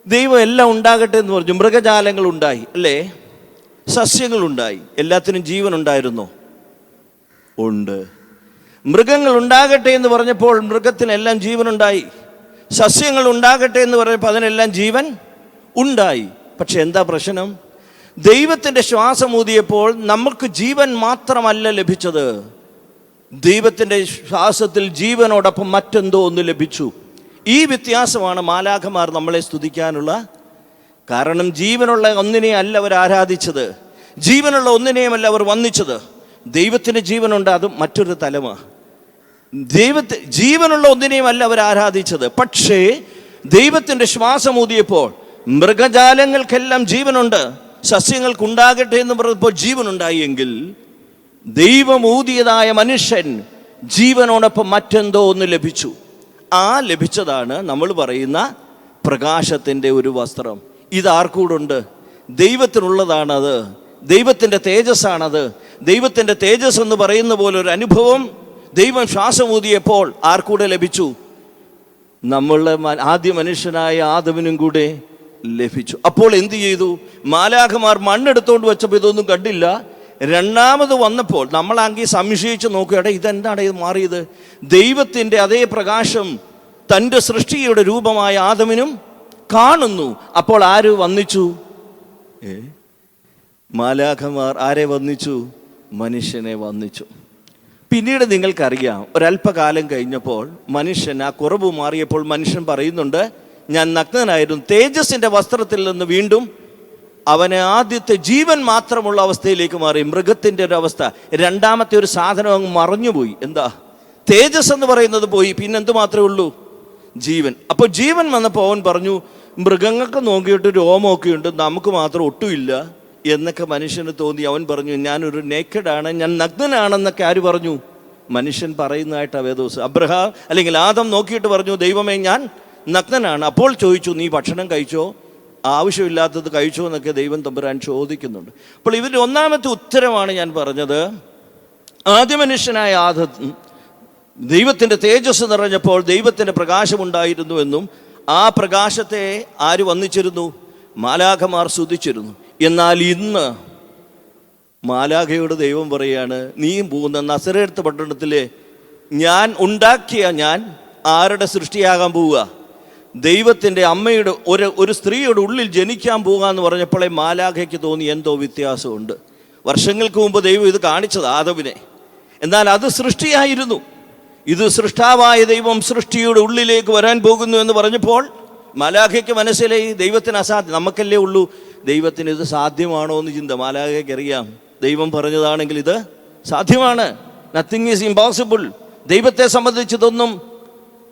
ദൈവം എല്ലാം ഉണ്ടാകട്ടെ എന്ന് പറഞ്ഞു. മൃഗജാലങ്ങൾ ഉണ്ടായി, അല്ലേ? സസ്യങ്ങളുണ്ടായി. എല്ലാത്തിനും ജീവൻ ഉണ്ടായിരുന്നോ? ഉണ്ട്. മൃഗങ്ങൾ ഉണ്ടാകട്ടെ എന്ന് പറഞ്ഞപ്പോൾ മൃഗത്തിനെല്ലാം ജീവനുണ്ടായി. സസ്യങ്ങൾ ഉണ്ടാകട്ടെ എന്ന് പറഞ്ഞപ്പോൾ അതിനെല്ലാം ജീവൻ ഉണ്ടായി. പക്ഷെ എന്താ പ്രശ്നം? ദൈവത്തിൻ്റെ ശ്വാസമൂതിയപ്പോൾ നമുക്ക് ജീവൻ മാത്രമല്ല ലഭിച്ചത്, ദൈവത്തിൻ്റെ ശ്വാസത്തിൽ ജീവനോടൊപ്പം മറ്റെന്തോ ഒന്ന് ലഭിച്ചു. ഈ വ്യത്യാസമാണ് മാലാഖമാർ നമ്മളെ സ്തുതിക്കാനുള്ള കാരണം. ജീവനുള്ള ഒന്നിനെ അല്ല അവർ ആരാധിച്ചത്, ജീവനുള്ള ഒന്നിനെയുമല്ല അവർ വന്ദിച്ചത്. ദൈവത്തിന് ജീവനുണ്ട്, അത് മറ്റൊരു തലമാണ്. ജീവനുള്ള ഒന്നിനെയും അല്ല അവർ ആരാധിച്ചത്. പക്ഷേ ദൈവത്തിൻ്റെ ശ്വാസമൂതിയപ്പോൾ മൃഗജാലങ്ങൾക്കെല്ലാം ജീവനുണ്ട്, സസ്യങ്ങൾക്കുണ്ടാകട്ടെ എന്ന് പറഞ്ഞപ്പോൾ ജീവനുണ്ടായി. എങ്കിൽ ദൈവമൂതിയതായ മനുഷ്യൻ ജീവനോടൊപ്പം മറ്റെന്തോ ഒന്ന് ലഭിച്ചു. ആ ലഭിച്ചതാണ് നമ്മൾ പറയുന്ന പ്രകാശത്തിൻ്റെ ഒരു വസ്ത്രം. ഇതാർക്കൂടുണ്ട്? ദൈവത്തിനുള്ളതാണത്, ദൈവത്തിൻ്റെ തേജസ്സാണത്. ദൈവത്തിൻ്റെ തേജസ് എന്ന് പറയുന്ന പോലെ ഒരു അനുഭവം ദൈവം ശ്വാസമൂതിയപ്പോൾ ആർക്കൂടെ ലഭിച്ചു? നമ്മളുടെ ആദ്യ മനുഷ്യനായ ആദമിനും കൂടെ ലഭിച്ചു. അപ്പോൾ എന്ത് ചെയ്തു? മാലാഖമാർ മണ്ണെടുത്തോണ്ട് വെച്ചപ്പോൾ ഇതൊന്നും കണ്ടില്ല. രണ്ടാമത് വന്നപ്പോൾ നമ്മളാണെങ്കിൽ സംശയിച്ച് നോക്കുകയുടെ ഇതെന്താണ് ഇത് മാറിയത്? ദൈവത്തിൻ്റെ അതേ പ്രകാശം തൻ്റെ സൃഷ്ടിയുടെ രൂപമായ ആദമിനും കാണുന്നു. അപ്പോൾ ആര് വന്നിച്ചു? മാലാഖമാർ ആരെ വന്നിച്ചു? മനുഷ്യനെ വന്നിച്ചു. പിന്നീട് നിങ്ങൾക്കറിയാം, ഒരല്പകാലം കഴിഞ്ഞപ്പോൾ മനുഷ്യൻ ആ കുറവ് മാറിയപ്പോൾ മനുഷ്യൻ പറയുന്നുണ്ട്, ഞാൻ നഗ്നനായിരുന്നു. തേജസ്സിൻ്റെ വസ്ത്രത്തിൽ നിന്ന് വീണ്ടും അവന് ആദ്യത്തെ ജീവൻ മാത്രമുള്ള അവസ്ഥയിലേക്ക് മാറി. മൃഗത്തിൻ്റെ ഒരു അവസ്ഥ. രണ്ടാമത്തെ ഒരു സാധനം അങ്ങ് മറഞ്ഞുപോയി. എന്താ? തേജസ് എന്ന് പറയുന്നത് പോയി. പിന്നെന്ത് മാത്രമേ ഉള്ളൂ? ജീവൻ. അപ്പോൾ ജീവൻ വന്നപ്പോൾ അവൻ പറഞ്ഞു, മൃഗങ്ങൾക്ക് നോക്കിയിട്ട് രോമമൊക്കെ ഉണ്ട്, നമുക്ക് മാത്രം ഒട്ടുമില്ല എന്നൊക്കെ മനുഷ്യന് തോന്നി. അവൻ പറഞ്ഞു, ഞാനൊരു നേക്കഡാണ്, ഞാൻ നഗ്നനാണെന്നൊക്കെ ആര് പറഞ്ഞു? മനുഷ്യൻ പറയുന്നതായിട്ട് വേദോസ്. അബ്രഹാം അല്ലെങ്കിൽ ആദം നോക്കിയിട്ട് പറഞ്ഞു, ദൈവമേ ഞാൻ നഗ്നനാണ്. അപ്പോൾ ചോദിച്ചു, നീ ഭക്ഷണം കഴിച്ചോ, ആവശ്യമില്ലാത്തത് കഴിച്ചോ എന്നൊക്കെ ദൈവം തമ്പുരാൻ ചോദിക്കുന്നുണ്ട്. അപ്പോൾ ഇവരുടെ ഒന്നാമത്തെ ഉത്തരമാണ് ഞാൻ പറഞ്ഞത്. ആദ്യ മനുഷ്യനായ ആദം ദൈവത്തിൻ്റെ തേജസ് നിറഞ്ഞപ്പോൾ ദൈവത്തിൻ്റെ പ്രകാശമുണ്ടായിരുന്നു എന്നും ആ പ്രകാശത്തെ ആര് വന്നിച്ചിരുന്നു? മാലാഖമാർ സ്തുതിച്ചിരുന്നു. എന്നാൽ ഇന്ന് മാലാഖയോട് ദൈവം പറയാണ്, നീയും പോകുന്ന നസറേത്ത് പട്ടണത്തിലെ ഞാൻ ഉണ്ടാക്കിയ ഞാൻ ആരുടെ സൃഷ്ടിയാകാൻ പോവുക? ദൈവത്തിൻ്റെ അമ്മയുടെ ഒരു സ്ത്രീയുടെ ഉള്ളിൽ ജനിക്കാൻ പോവുക എന്ന് പറഞ്ഞപ്പോഴേ മാലാഖയ്ക്ക് തോന്നി എന്തോ വ്യത്യാസമുണ്ട്. വർഷങ്ങൾക്ക് മുമ്പ് ദൈവം ഇത് കാണിച്ചത് ആദവിനെ, എന്നാൽ അത് സൃഷ്ടിയായിരുന്നു. ഇത് സൃഷ്ടാവായ ദൈവം സൃഷ്ടിയുടെ ഉള്ളിലേക്ക് വരാൻ പോകുന്നു എന്ന് പറഞ്ഞപ്പോൾ മാലാഖയ്ക്ക് മനസ്സിലായി ദൈവത്തിന് അസാധ്യം. നമുക്കല്ലേ ഉള്ളൂ ദൈവത്തിന് ഇത് സാധ്യമാണോ എന്ന് ചിന്ത. മാലാഖയ്ക്ക് അറിയാം ദൈവം പറഞ്ഞതാണെങ്കിൽ ഇത് സാധ്യമാണ്. Nothing is impossible. ദൈവത്തെ സംബന്ധിച്ചതൊന്നും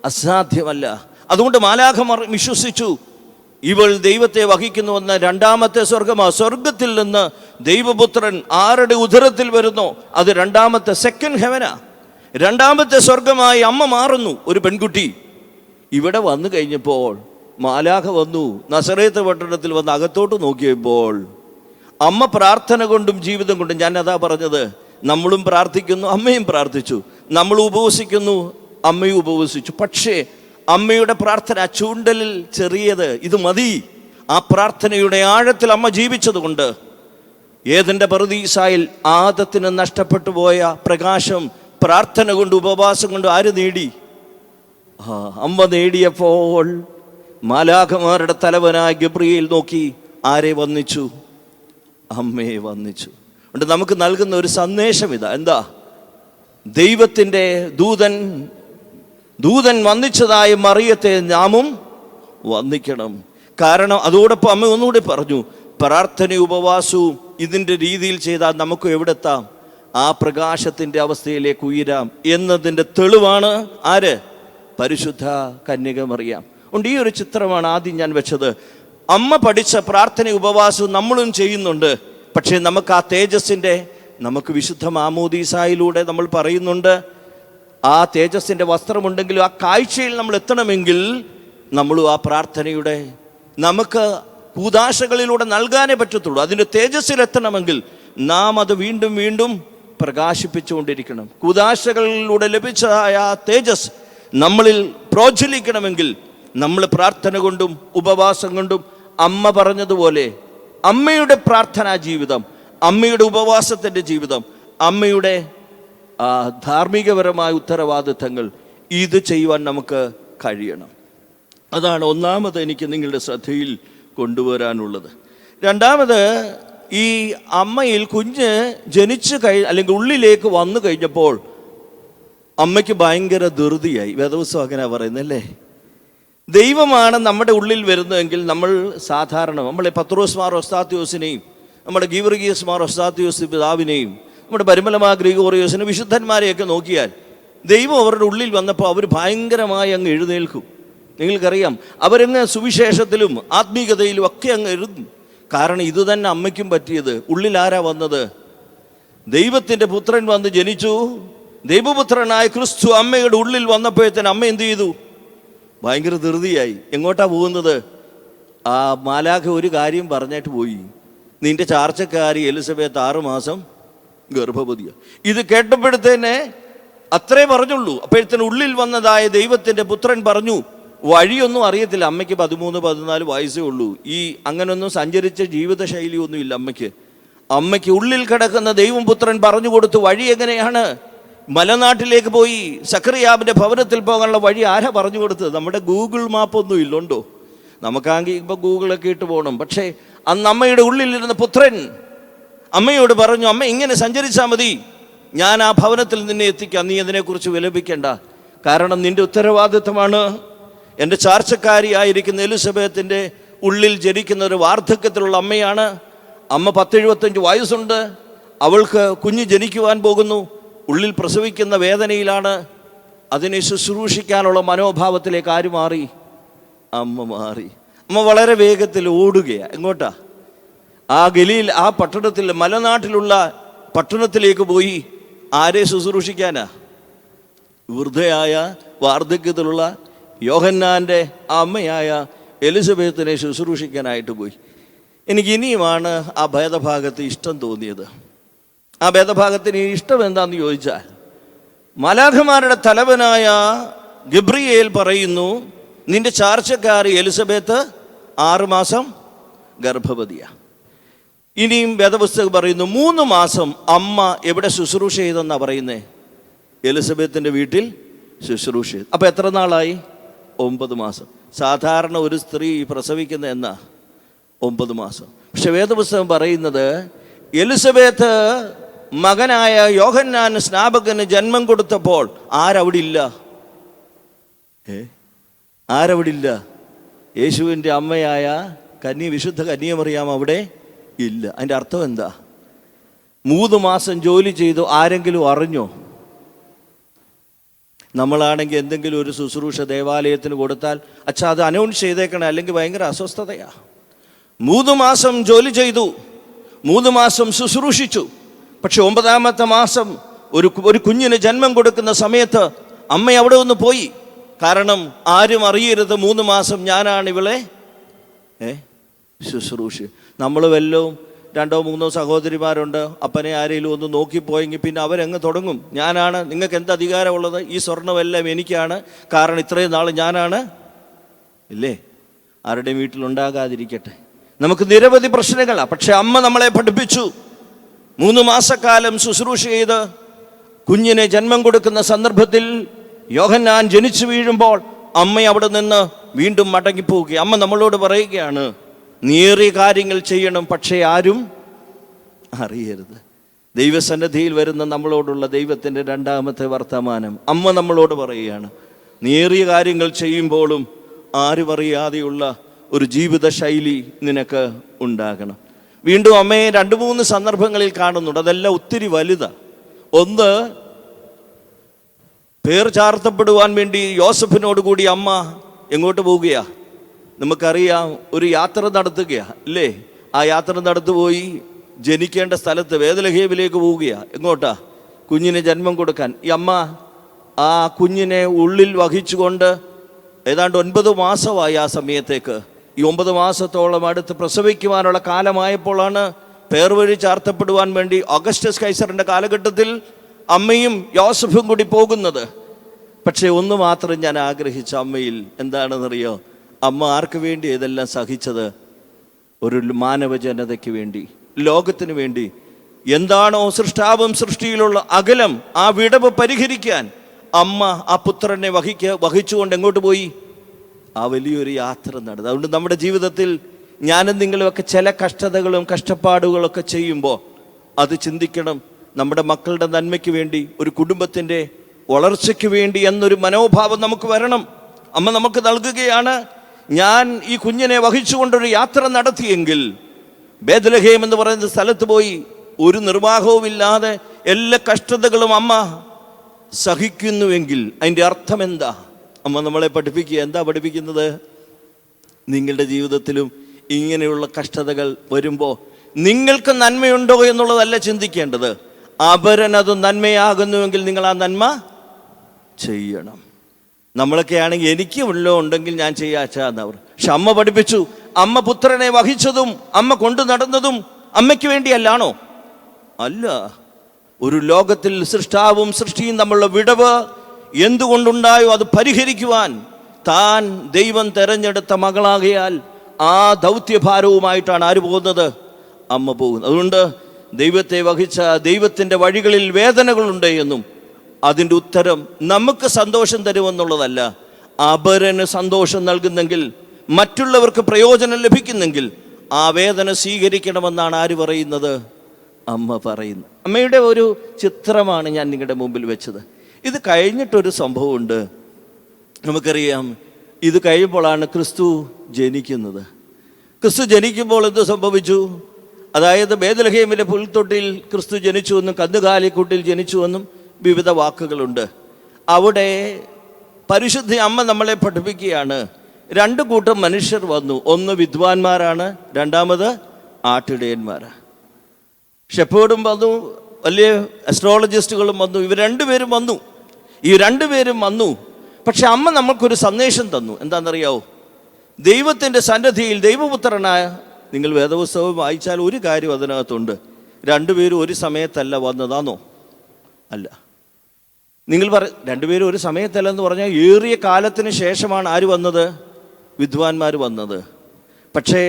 അസാധ്യമല്ല. അതുകൊണ്ട് മാലാഖമാർ വിശ്വസിച്ചു, ഇവൾ ദൈവത്തെ വഹിക്കുന്നുവെന്ന രണ്ടാമത്തെ സ്വർഗമാ. സ്വർഗത്തിൽ നിന്ന് ദൈവപുത്രൻ ആരുടെ ഉദരത്തിൽ വരുന്നോ അത് രണ്ടാമത്തെ സെക്കൻഡ് ഹെവനാ. രണ്ടാമത്തെ സ്വർഗമായി അമ്മ മാറുന്നു, ഒരു പെൺകുട്ടി. ഇവിടെ വന്നു കഴിഞ്ഞപ്പോൾ മാലാഖ വന്നു, നസറേത്ത് പട്ടണത്തിൽ വന്ന് അകത്തോട്ട് നോക്കിയപ്പോൾ അമ്മ പ്രാർത്ഥന കൊണ്ടും ജീവിതം കൊണ്ടും, ഞാൻ അതാ പറഞ്ഞത്, നമ്മളും പ്രാർത്ഥിക്കുന്നു, അമ്മയും പ്രാർത്ഥിച്ചു. നമ്മൾ ഉപവസിക്കുന്നു, അമ്മയും ഉപവസിച്ചു. പക്ഷേ അമ്മയുടെ പ്രാർത്ഥന ചൂണ്ടലിൽ ചെറിയത്, ഇത് മതി. ആ പ്രാർത്ഥനയുടെ ആഴത്തിൽ അമ്മ ജീവിച്ചത് കൊണ്ട് ഏദന്റെ പറുദീസായിൽ ആദത്തിന് നഷ്ടപ്പെട്ടു പോയ പ്രകാശം പ്രാർത്ഥന കൊണ്ട് ഉപവാസം കൊണ്ട് ആര് നേടി? അമ്മ നേടിയപ്പോൾ മാലാഖമാരുടെ തലവനായ ഗബ്രിയേൽ നോക്കി ആരെ വന്നിച്ചു? അമ്മയെ വന്നിച്ചു. അതുകൊണ്ട് നമുക്ക് നൽകുന്ന ഒരു സന്ദേശം ഇതാ. എന്താ? ദൈവത്തിൻ്റെ ദൂതൻ വന്നിച്ചതായ മറിയത്തെ നാമും വന്ദിക്കണം. കാരണം അതോടൊപ്പം അമ്മ ഒന്നുകൂടി പറഞ്ഞു, പ്രാർത്ഥനയും ഉപവാസവും ഇതിൻ്റെ രീതിയിൽ ചെയ്താൽ നമുക്ക് എവിടെത്താം? ആ പ്രകാശത്തിൻ്റെ അവസ്ഥയിലേക്ക് ഉയരാം എന്നതിൻ്റെ തെളിവാണ് ആര്? പരിശുദ്ധ കന്യക മറിയാം. അതുകൊണ്ട് ഈ ഒരു ചിത്രമാണ് ആദ്യം ഞാൻ വെച്ചത്. അമ്മ പഠിച്ച പ്രാർത്ഥന ഉപവാസവും നമ്മളും ചെയ്യുന്നുണ്ട്. പക്ഷേ നമുക്ക് ആ തേജസ്സിൻ്റെ, നമുക്ക് വിശുദ്ധ മാമോദീസായിലൂടെ നമ്മൾ പറയുന്നുണ്ട്, ആ തേജസ്സിൻ്റെ വസ്ത്രമുണ്ടെങ്കിലും ആ കാഴ്ചയിൽ നമ്മൾ എത്തണമെങ്കിൽ നമ്മളും ആ പ്രാർത്ഥനയുടെ നമുക്ക് കൂദാശകളിലൂടെ നൽകാനേ പറ്റത്തുള്ളൂ. അതിൻ്റെ തേജസ്സിലെത്തണമെങ്കിൽ നാം അത് വീണ്ടും വീണ്ടും പ്രകാശിപ്പിച്ചുകൊണ്ടിരിക്കണം. കൂദാശകളിലൂടെ ലഭിച്ചതായ ആ തേജസ് നമ്മളിൽ പ്രോജ്വലിക്കണമെങ്കിൽ നമ്മൾ പ്രാർത്ഥന കൊണ്ടും ഉപവാസം കൊണ്ടും അമ്മ പറഞ്ഞതുപോലെ അമ്മയുടെ പ്രാർത്ഥനാ ജീവിതം, അമ്മയുടെ ഉപവാസത്തിൻ്റെ ജീവിതം, അമ്മയുടെ ധാർമ്മികപരമായ ഉത്തരവാദിത്തങ്ങൾ, ഇത് ചെയ്യുവാൻ നമുക്ക് കഴിയണം. അതാണ് ഒന്നാമത് എനിക്ക് നിങ്ങളുടെ ശ്രദ്ധയിൽ കൊണ്ടുവരാനുള്ളത്. രണ്ടാമത്, ഈ അമ്മയിൽ കുഞ്ഞ് ജനിച്ച് അല്ലെങ്കിൽ ഉള്ളിലേക്ക് വന്നു കഴിഞ്ഞപ്പോൾ അമ്മയ്ക്ക് ഭയങ്കര ധൃതിയായി. വേദപുസ്തകം അങ്ങനെ പറയുന്നല്ലേ. ദൈവമാണ് നമ്മുടെ ഉള്ളിൽ വരുന്നതെങ്കിൽ നമ്മൾ സാധാരണ നമ്മളെ പത്രോസ് മാർ ഒസ്താത്യോസിനെയും നമ്മുടെ ഗീവർഗീയസ് മാർ ഒസ്താത്യോസ് പിതാവിനെയും നമ്മുടെ പരിമലമാ ഗ്രിഗോറിയോസിനെ വിശുദ്ധന്മാരെയൊക്കെ നോക്കിയാൽ ദൈവം അവരുടെ ഉള്ളിൽ വന്നപ്പോൾ അവർ ഭയങ്കരമായി അങ്ങ് എഴുന്നേൽക്കും. നിങ്ങൾക്കറിയാം, അവരങ്ങ് സുവിശേഷത്തിലും ആത്മീയതയിലും ഒക്കെ അങ്ങ് എഴുതും. കാരണം ഇത് തന്നെ അമ്മയ്ക്കും പറ്റിയത്. ഉള്ളിൽ ആരാ വന്നത്? ദൈവത്തിൻ്റെ പുത്രൻ വന്ന് ജനിച്ചു. ദൈവപുത്രനായ ക്രിസ്തു അമ്മയുടെ ഉള്ളിൽ വന്നപ്പോഴത്തേന് അമ്മ എന്ത് ചെയ്തു? ഭയങ്കര ധൃതിയായി. എങ്ങോട്ടാ പോകുന്നത്? ആ മാലാഖ ഒരു കാര്യം പറഞ്ഞിട്ട് പോയി, നിന്റെ ചാർച്ചക്കാരി എലിസബത്ത് 6 മാസം ഗർഭവതിയാണ്. ഇത് കേട്ടപ്പോഴത്തേനെ അത്രേ പറഞ്ഞുള്ളൂ. അപ്പോഴത്തേന് ഉള്ളിൽ വന്നതായ ദൈവത്തിൻ്റെ പുത്രൻ പറഞ്ഞു, വഴിയൊന്നും അറിയത്തില്ല. അമ്മയ്ക്ക് 13-14 വയസ്സേ ഉള്ളൂ. ഈ അങ്ങനൊന്നും സഞ്ചരിച്ച ജീവിതശൈലിയൊന്നും ഇല്ല അമ്മയ്ക്ക്. അമ്മയ്ക്ക് ഉള്ളിൽ കിടക്കുന്ന ദൈവം പുത്രൻ പറഞ്ഞു കൊടുത്തു വഴി എങ്ങനെയാണ്. മലനാട്ടിലേക്ക് പോയി സക്കറിയാവിൻ്റെ ഭവനത്തിൽ പോകാനുള്ള വഴി ആരാ പറഞ്ഞു കൊടുത്തത്? നമ്മുടെ ഗൂഗിൾ മാപ്പൊന്നും ഇല്ലുണ്ടോ? നമുക്കാണെങ്കിൽ ഇപ്പോൾ ഗൂഗിളൊക്കെ ഇട്ട് പോകണം. പക്ഷേ അന്ന് അമ്മയുടെ ഉള്ളിലിരുന്ന പുത്രൻ അമ്മയോട് പറഞ്ഞു, അമ്മ ഇങ്ങനെ സഞ്ചരിച്ചാൽ മതി, ഞാൻ ആ ഭവനത്തിൽ നിന്നെ എത്തിക്കാം, നീ അതിനെക്കുറിച്ച് വിലപിക്കേണ്ട. കാരണം നിന്റെ ഉത്തരവാദിത്തമാണ്. എൻ്റെ ചാർച്ചക്കാരിയായിരിക്കുന്ന എലിസബത്തിൻ്റെ ഉള്ളിൽ ജനിക്കുന്ന ഒരു വാർദ്ധക്യത്തിലുള്ള അമ്മയാണ്. അമ്മ 10-75 വയസ്സുണ്ട്. അവൾക്ക് കുഞ്ഞ് ജനിക്കുവാൻ പോകുന്നു. ഉള്ളിൽ പ്രസവിക്കുന്ന വേദനയിലാണ്. അതിനെ ശുശ്രൂഷിക്കാനുള്ള മനോഭാവത്തിലേക്ക് ആര് മാറി? അമ്മ മാറി. അമ്മ വളരെ വേഗത്തിൽ ഓടുകയാണ്. എങ്ങോട്ടാ? ആ ഗലീൽ, ആ പട്ടണത്തിൽ, മലനാട്ടിലുള്ള പട്ടണത്തിലേക്ക് പോയി. ആരെ ശുശ്രൂഷിക്കാനാ? വൃദ്ധയായ വാർദ്ധക്യത്തിലുള്ള യോഹന്നാൻ്റെ അമ്മയായ എലിസബത്തിനെ ശുശ്രൂഷിക്കാനായിട്ട് പോയി. എനിക്ക് ഇനിയുമാണ് ആ ഭേദഭാഗത്ത് ഇഷ്ടം തോന്നിയത്. ആ ഭേദഭാഗത്തിന് ഇഷ്ടം എന്താണെന്ന് ചോദിച്ചാൽ, മാലാഖമാരുടെ തലവനായ ഗബ്രിയേൽ പറയുന്നു, നിന്റെ ചാർച്ചക്കാരി എലിസബത്ത് 6 മാസം ഗർഭവതിയാണ്. ഇനിയും വേദപുസ്തകം പറയുന്നു 3 മാസം അമ്മ എവിടെ ശുശ്രൂഷ ചെയ്തെന്നാണ് പറയുന്നത്? എലിസബത്തിൻ്റെ വീട്ടിൽ ശുശ്രൂഷ ചെയ്തു. അപ്പോൾ എത്ര നാളായി? 9 മാസം. സാധാരണ ഒരു സ്ത്രീ പ്രസവിക്കുന്ന എന്നാ 9 മാസം. പക്ഷെ വേദപുസ്തകം പറയുന്നത് എലിസബത്ത് മകനായ യോഹന്നാൻ സ്നാപകന് ജന്മം കൊടുത്തപ്പോൾ ആരവിടെ ഇല്ല? ആരവിടെ ഇല്ല? യേശുവിൻ്റെ അമ്മയായ വിശുദ്ധ കന്യമറിയാം അവിടെ ഇല്ല. അതിൻ്റെ അർത്ഥം എന്താ? 3 മാസം ജോലി ചെയ്തു. ആരെങ്കിലും അറിഞ്ഞോ? നമ്മളാണെങ്കിൽ എന്തെങ്കിലും ഒരു ശുശ്രൂഷ ദേവാലയത്തിന് കൊടുത്താൽ, അച്ഛാ അത് അനൗൺസ് ചെയ്തേക്കണേ, അല്ലെങ്കിൽ ഭയങ്കര അസ്വസ്ഥതയാണ്. 3 മാസം ജോലി ചെയ്തു, 3 മാസം ശുശ്രൂഷിച്ചു. പക്ഷെ 9ാമത്തെ മാസം ഒരു കുഞ്ഞിന് ജന്മം കൊടുക്കുന്ന സമയത്ത് അമ്മ അവിടെ ഒന്ന് പോയി. കാരണം ആരും അറിയരുത് 3 മാസം ഞാനാണ് ഇവളെ ശുശ്രൂഷ. നമ്മൾ വല്ലതും 2-3 സഹോദരിമാരുണ്ട്, അപ്പനെ ആരെങ്കിലും ഒന്ന് നോക്കിപ്പോയെങ്കിൽ പിന്നെ അവരങ്ങ് തുടങ്ങും, ഞാനാണ്, നിങ്ങൾക്ക് എന്ത് അധികാരമുള്ളത്? ഈ സ്വർണ്ണമെല്ലാം എനിക്കാണ്, കാരണം ഇത്രയും നാൾ ഞാനാണ്. ഇല്ലേ? ആരുടെയും വീട്ടിലുണ്ടാകാതിരിക്കട്ടെ. നമുക്ക് നിരവധി പ്രശ്നങ്ങളാണ്. പക്ഷെ അമ്മ നമ്മളെ പഠിപ്പിച്ചു. 3 മാസക്കാലം ശുശ്രൂഷ ചെയ്ത് കുഞ്ഞിനെ ജന്മം കൊടുക്കുന്ന സന്ദർഭത്തിൽ യോഹന്നാൻ ജനിച്ചു വീഴുമ്പോൾ അമ്മ അവിടെ നിന്ന് വീണ്ടും മടങ്ങിപ്പോവുക. അമ്മ നമ്മളോട് പറയുകയാണ്, നേറിയ കാര്യങ്ങൾ ചെയ്യണം, പക്ഷേ ആരും അറിയരുത്. ദൈവസന്നിധിയിൽ വരുന്ന നമ്മളോടുള്ള ദൈവത്തിൻ്റെ 2ാമത്തെ വർത്തമാനം അമ്മ നമ്മളോട് പറയുകയാണ്, നേറിയ കാര്യങ്ങൾ ചെയ്യുമ്പോഴും ആരും അറിയാതെയുള്ള ഒരു ജീവിത ശൈലി നിനക്ക് ഉണ്ടാകണം. വീണ്ടും അമ്മയെ 2-3 സന്ദർഭങ്ങളിൽ കാണുന്നുണ്ട്. അതെല്ലാം ഒത്തിരി വലുതാണ്. ഒന്ന്, പേർ ചാർത്തപ്പെടുവാൻ വേണ്ടി യോസഫിനോട് കൂടി അമ്മ എങ്ങോട്ട് പോവുകയാ? നമുക്കറിയാം, ഒരു യാത്ര നടത്തുകയാണ്, അല്ലേ? ആ യാത്ര നടത്തുപോയി ജനിക്കേണ്ട സ്ഥലത്ത് ബേത്ലഹേമിലേക്ക് പോവുകയാ. എങ്ങോട്ടാ? കുഞ്ഞിന് ജന്മം കൊടുക്കാൻ. ഈ അമ്മ ആ കുഞ്ഞിനെ ഉള്ളിൽ വഹിച്ചുകൊണ്ട് ഏതാണ്ട് 9 മാസമായി ആ സമയത്തേക്ക്. ഈ 9 മാസത്തോളം അടുത്ത് പ്രസവിക്കുവാനുള്ള കാലമായപ്പോഴാണ് പേർ വഴി ചാർത്തപ്പെടുവാൻ വേണ്ടി ഓഗസ്റ്റസ് കൈസറിൻ്റെ കാലഘട്ടത്തിൽ അമ്മയും യോസഫും കൂടി പോകുന്നത്. പക്ഷേ ഒന്ന് മാത്രം ഞാൻ ആഗ്രഹിച്ച അമ്മയിൽ എന്താണെന്നറിയോ? അമ്മ ആർക്ക് വേണ്ടി ഇതെല്ലാം സഹിച്ചത്? ഒരു മാനവ ജനതയ്ക്ക് വേണ്ടി, ലോകത്തിന് വേണ്ടി. എന്താണോ സൃഷ്ടാവും സൃഷ്ടിയിലുള്ള അകലം, ആ വിടവ് പരിഹരിക്കാൻ അമ്മ ആ പുത്രനെ വഹിച്ചുകൊണ്ട് എങ്ങോട്ട് പോയി? ആ വലിയൊരു യാത്ര നടന്നു. അതുകൊണ്ട് നമ്മുടെ ജീവിതത്തിൽ ഞാനും നിങ്ങളുമൊക്കെ ചില കഷ്ടതകളും കഷ്ടപ്പാടുകളൊക്കെ ചെയ്യുമ്പോൾ അത് ചിന്തിക്കണം. നമ്മുടെ മക്കളുടെ നന്മയ്ക്ക് വേണ്ടി, ഒരു കുടുംബത്തിൻ്റെ വളർച്ചയ്ക്ക് വേണ്ടി എന്നൊരു മനോഭാവം നമുക്ക് വരണം. അമ്മ നമുക്ക് നൽകുകയാണ്. ഞാൻ ഈ കുഞ്ഞിനെ വഹിച്ചുകൊണ്ടൊരു യാത്ര നടത്തിയെങ്കിൽ, ബേത്ലഹേം എന്ന് പറയുന്ന സ്ഥലത്ത് പോയി ഒരു നിർവാഹവുമില്ലാതെ എല്ലാ കഷ്ടതകളും അമ്മ സഹിക്കുന്നുവെങ്കിൽ അതിൻ്റെ അർത്ഥം എന്താ? അമ്മ നമ്മളെ പഠിപ്പിക്കുക. എന്താ പഠിപ്പിക്കുന്നത്? നിങ്ങളുടെ ജീവിതത്തിലും ഇങ്ങനെയുള്ള കഷ്ടതകൾ വരുമ്പോൾ നിങ്ങൾക്ക് നന്മയുണ്ടോ എന്നുള്ളതല്ല ചിന്തിക്കേണ്ടത്. അപരനത് നന്മയാകുന്നുവെങ്കിൽ നിങ്ങൾ ആ നന്മ ചെയ്യണം. നമ്മളൊക്കെ ആണെങ്കിൽ എനിക്ക് വല്ലതും ഉണ്ടെങ്കിൽ ഞാൻ ചെയ്യാച്ചാന്നവർ. പക്ഷെ അമ്മ പഠിപ്പിച്ചു. അമ്മ പുത്രനെ വഹിച്ചതും അമ്മ കൊണ്ടു നടന്നതും അമ്മയ്ക്ക് വേണ്ടിയല്ലാണോ? അല്ല. ഒരു ലോകത്തിൽ സൃഷ്ടാവും സൃഷ്ടിയും തമ്മിലുള്ള വിടവ് എന്തുകൊണ്ടുണ്ടായോ അത് പരിഹരിക്കുവാൻ താൻ ദൈവം തെരഞ്ഞെടുത്ത മകളാകയാൽ ആ ദൗത്യഭാരവുമായിട്ടാണ് ആര് പോകുന്നത്? അമ്മ പോകുന്നത്. അതുകൊണ്ട് ദൈവത്തെ വഹിച്ച ദൈവത്തിൻ്റെ വഴികളിൽ വേദനകളുണ്ട് എന്നും അതിൻ്റെ ഉത്തരം നമുക്ക് സന്തോഷം തരുമെന്നുള്ളതല്ല, അപരന് സന്തോഷം നൽകുന്നെങ്കിൽ, മറ്റുള്ളവർക്ക് പ്രയോജനം ലഭിക്കുന്നെങ്കിൽ ആ വേദന സ്വീകരിക്കണമെന്നാണ് ആര് പറയുന്നത്? അമ്മ പറയുന്നു. അമ്മയുടെ ഒരു ചിത്രമാണ് ഞാൻ നിങ്ങളുടെ മുമ്പിൽ വെച്ചത്. ഇത് കഴിഞ്ഞിട്ടൊരു സംഭവമുണ്ട്. നമുക്കറിയാം, ഇത് കഴിയുമ്പോഴാണ് ക്രിസ്തു ജനിക്കുന്നത്. ക്രിസ്തു ജനിക്കുമ്പോൾ എന്ത് സംഭവിച്ചു? അതായത് ബേത്ലഹേമിലെ പുൽത്തൊട്ടിൽ ക്രിസ്തു ജനിച്ചുവെന്നും കന്നുകാലിക്കൂട്ടിൽ ജനിച്ചുവെന്നും വിവിധ വാക്കുകളുണ്ട്. അവിടെ പരിശുദ്ധ അമ്മ നമ്മളെ പഠിപ്പിക്കുകയാണ്, രണ്ട് കൂട്ടം മനുഷ്യർ വന്നു. ഒന്ന് വിദ്വാൻമാരാണ്, രണ്ടാമത് ആട്ടിടയന്മാരാണ്. ഷെപ്പേർഡും വന്നു, വലിയ അസ്ട്രോളജിസ്റ്റുകളും വന്നു. ഇവർ രണ്ടുപേരും വന്നു. ഈ രണ്ടുപേരും വന്നു. പക്ഷെ അമ്മ നമുക്കൊരു സന്ദേശം തന്നു. എന്താണെന്നറിയാവോ? ദൈവത്തിൻ്റെ സന്നിധിയിൽ ദൈവപുത്രനായ, നിങ്ങൾ വേദപുസ്തകം വായിച്ചാൽ ഒരു കാര്യം അതിനകത്തുണ്ട്. രണ്ടുപേരും ഒരു സമയത്തല്ല വന്നതാണോ? അല്ല. നിങ്ങൾ രണ്ടുപേരും ഒരു സമയത്തല്ലെന്ന് പറഞ്ഞാൽ ഏറിയ കാലത്തിന് ശേഷമാണ് ആര് വന്നത്? വിദ്വാൻമാർ വന്നത്. പക്ഷേ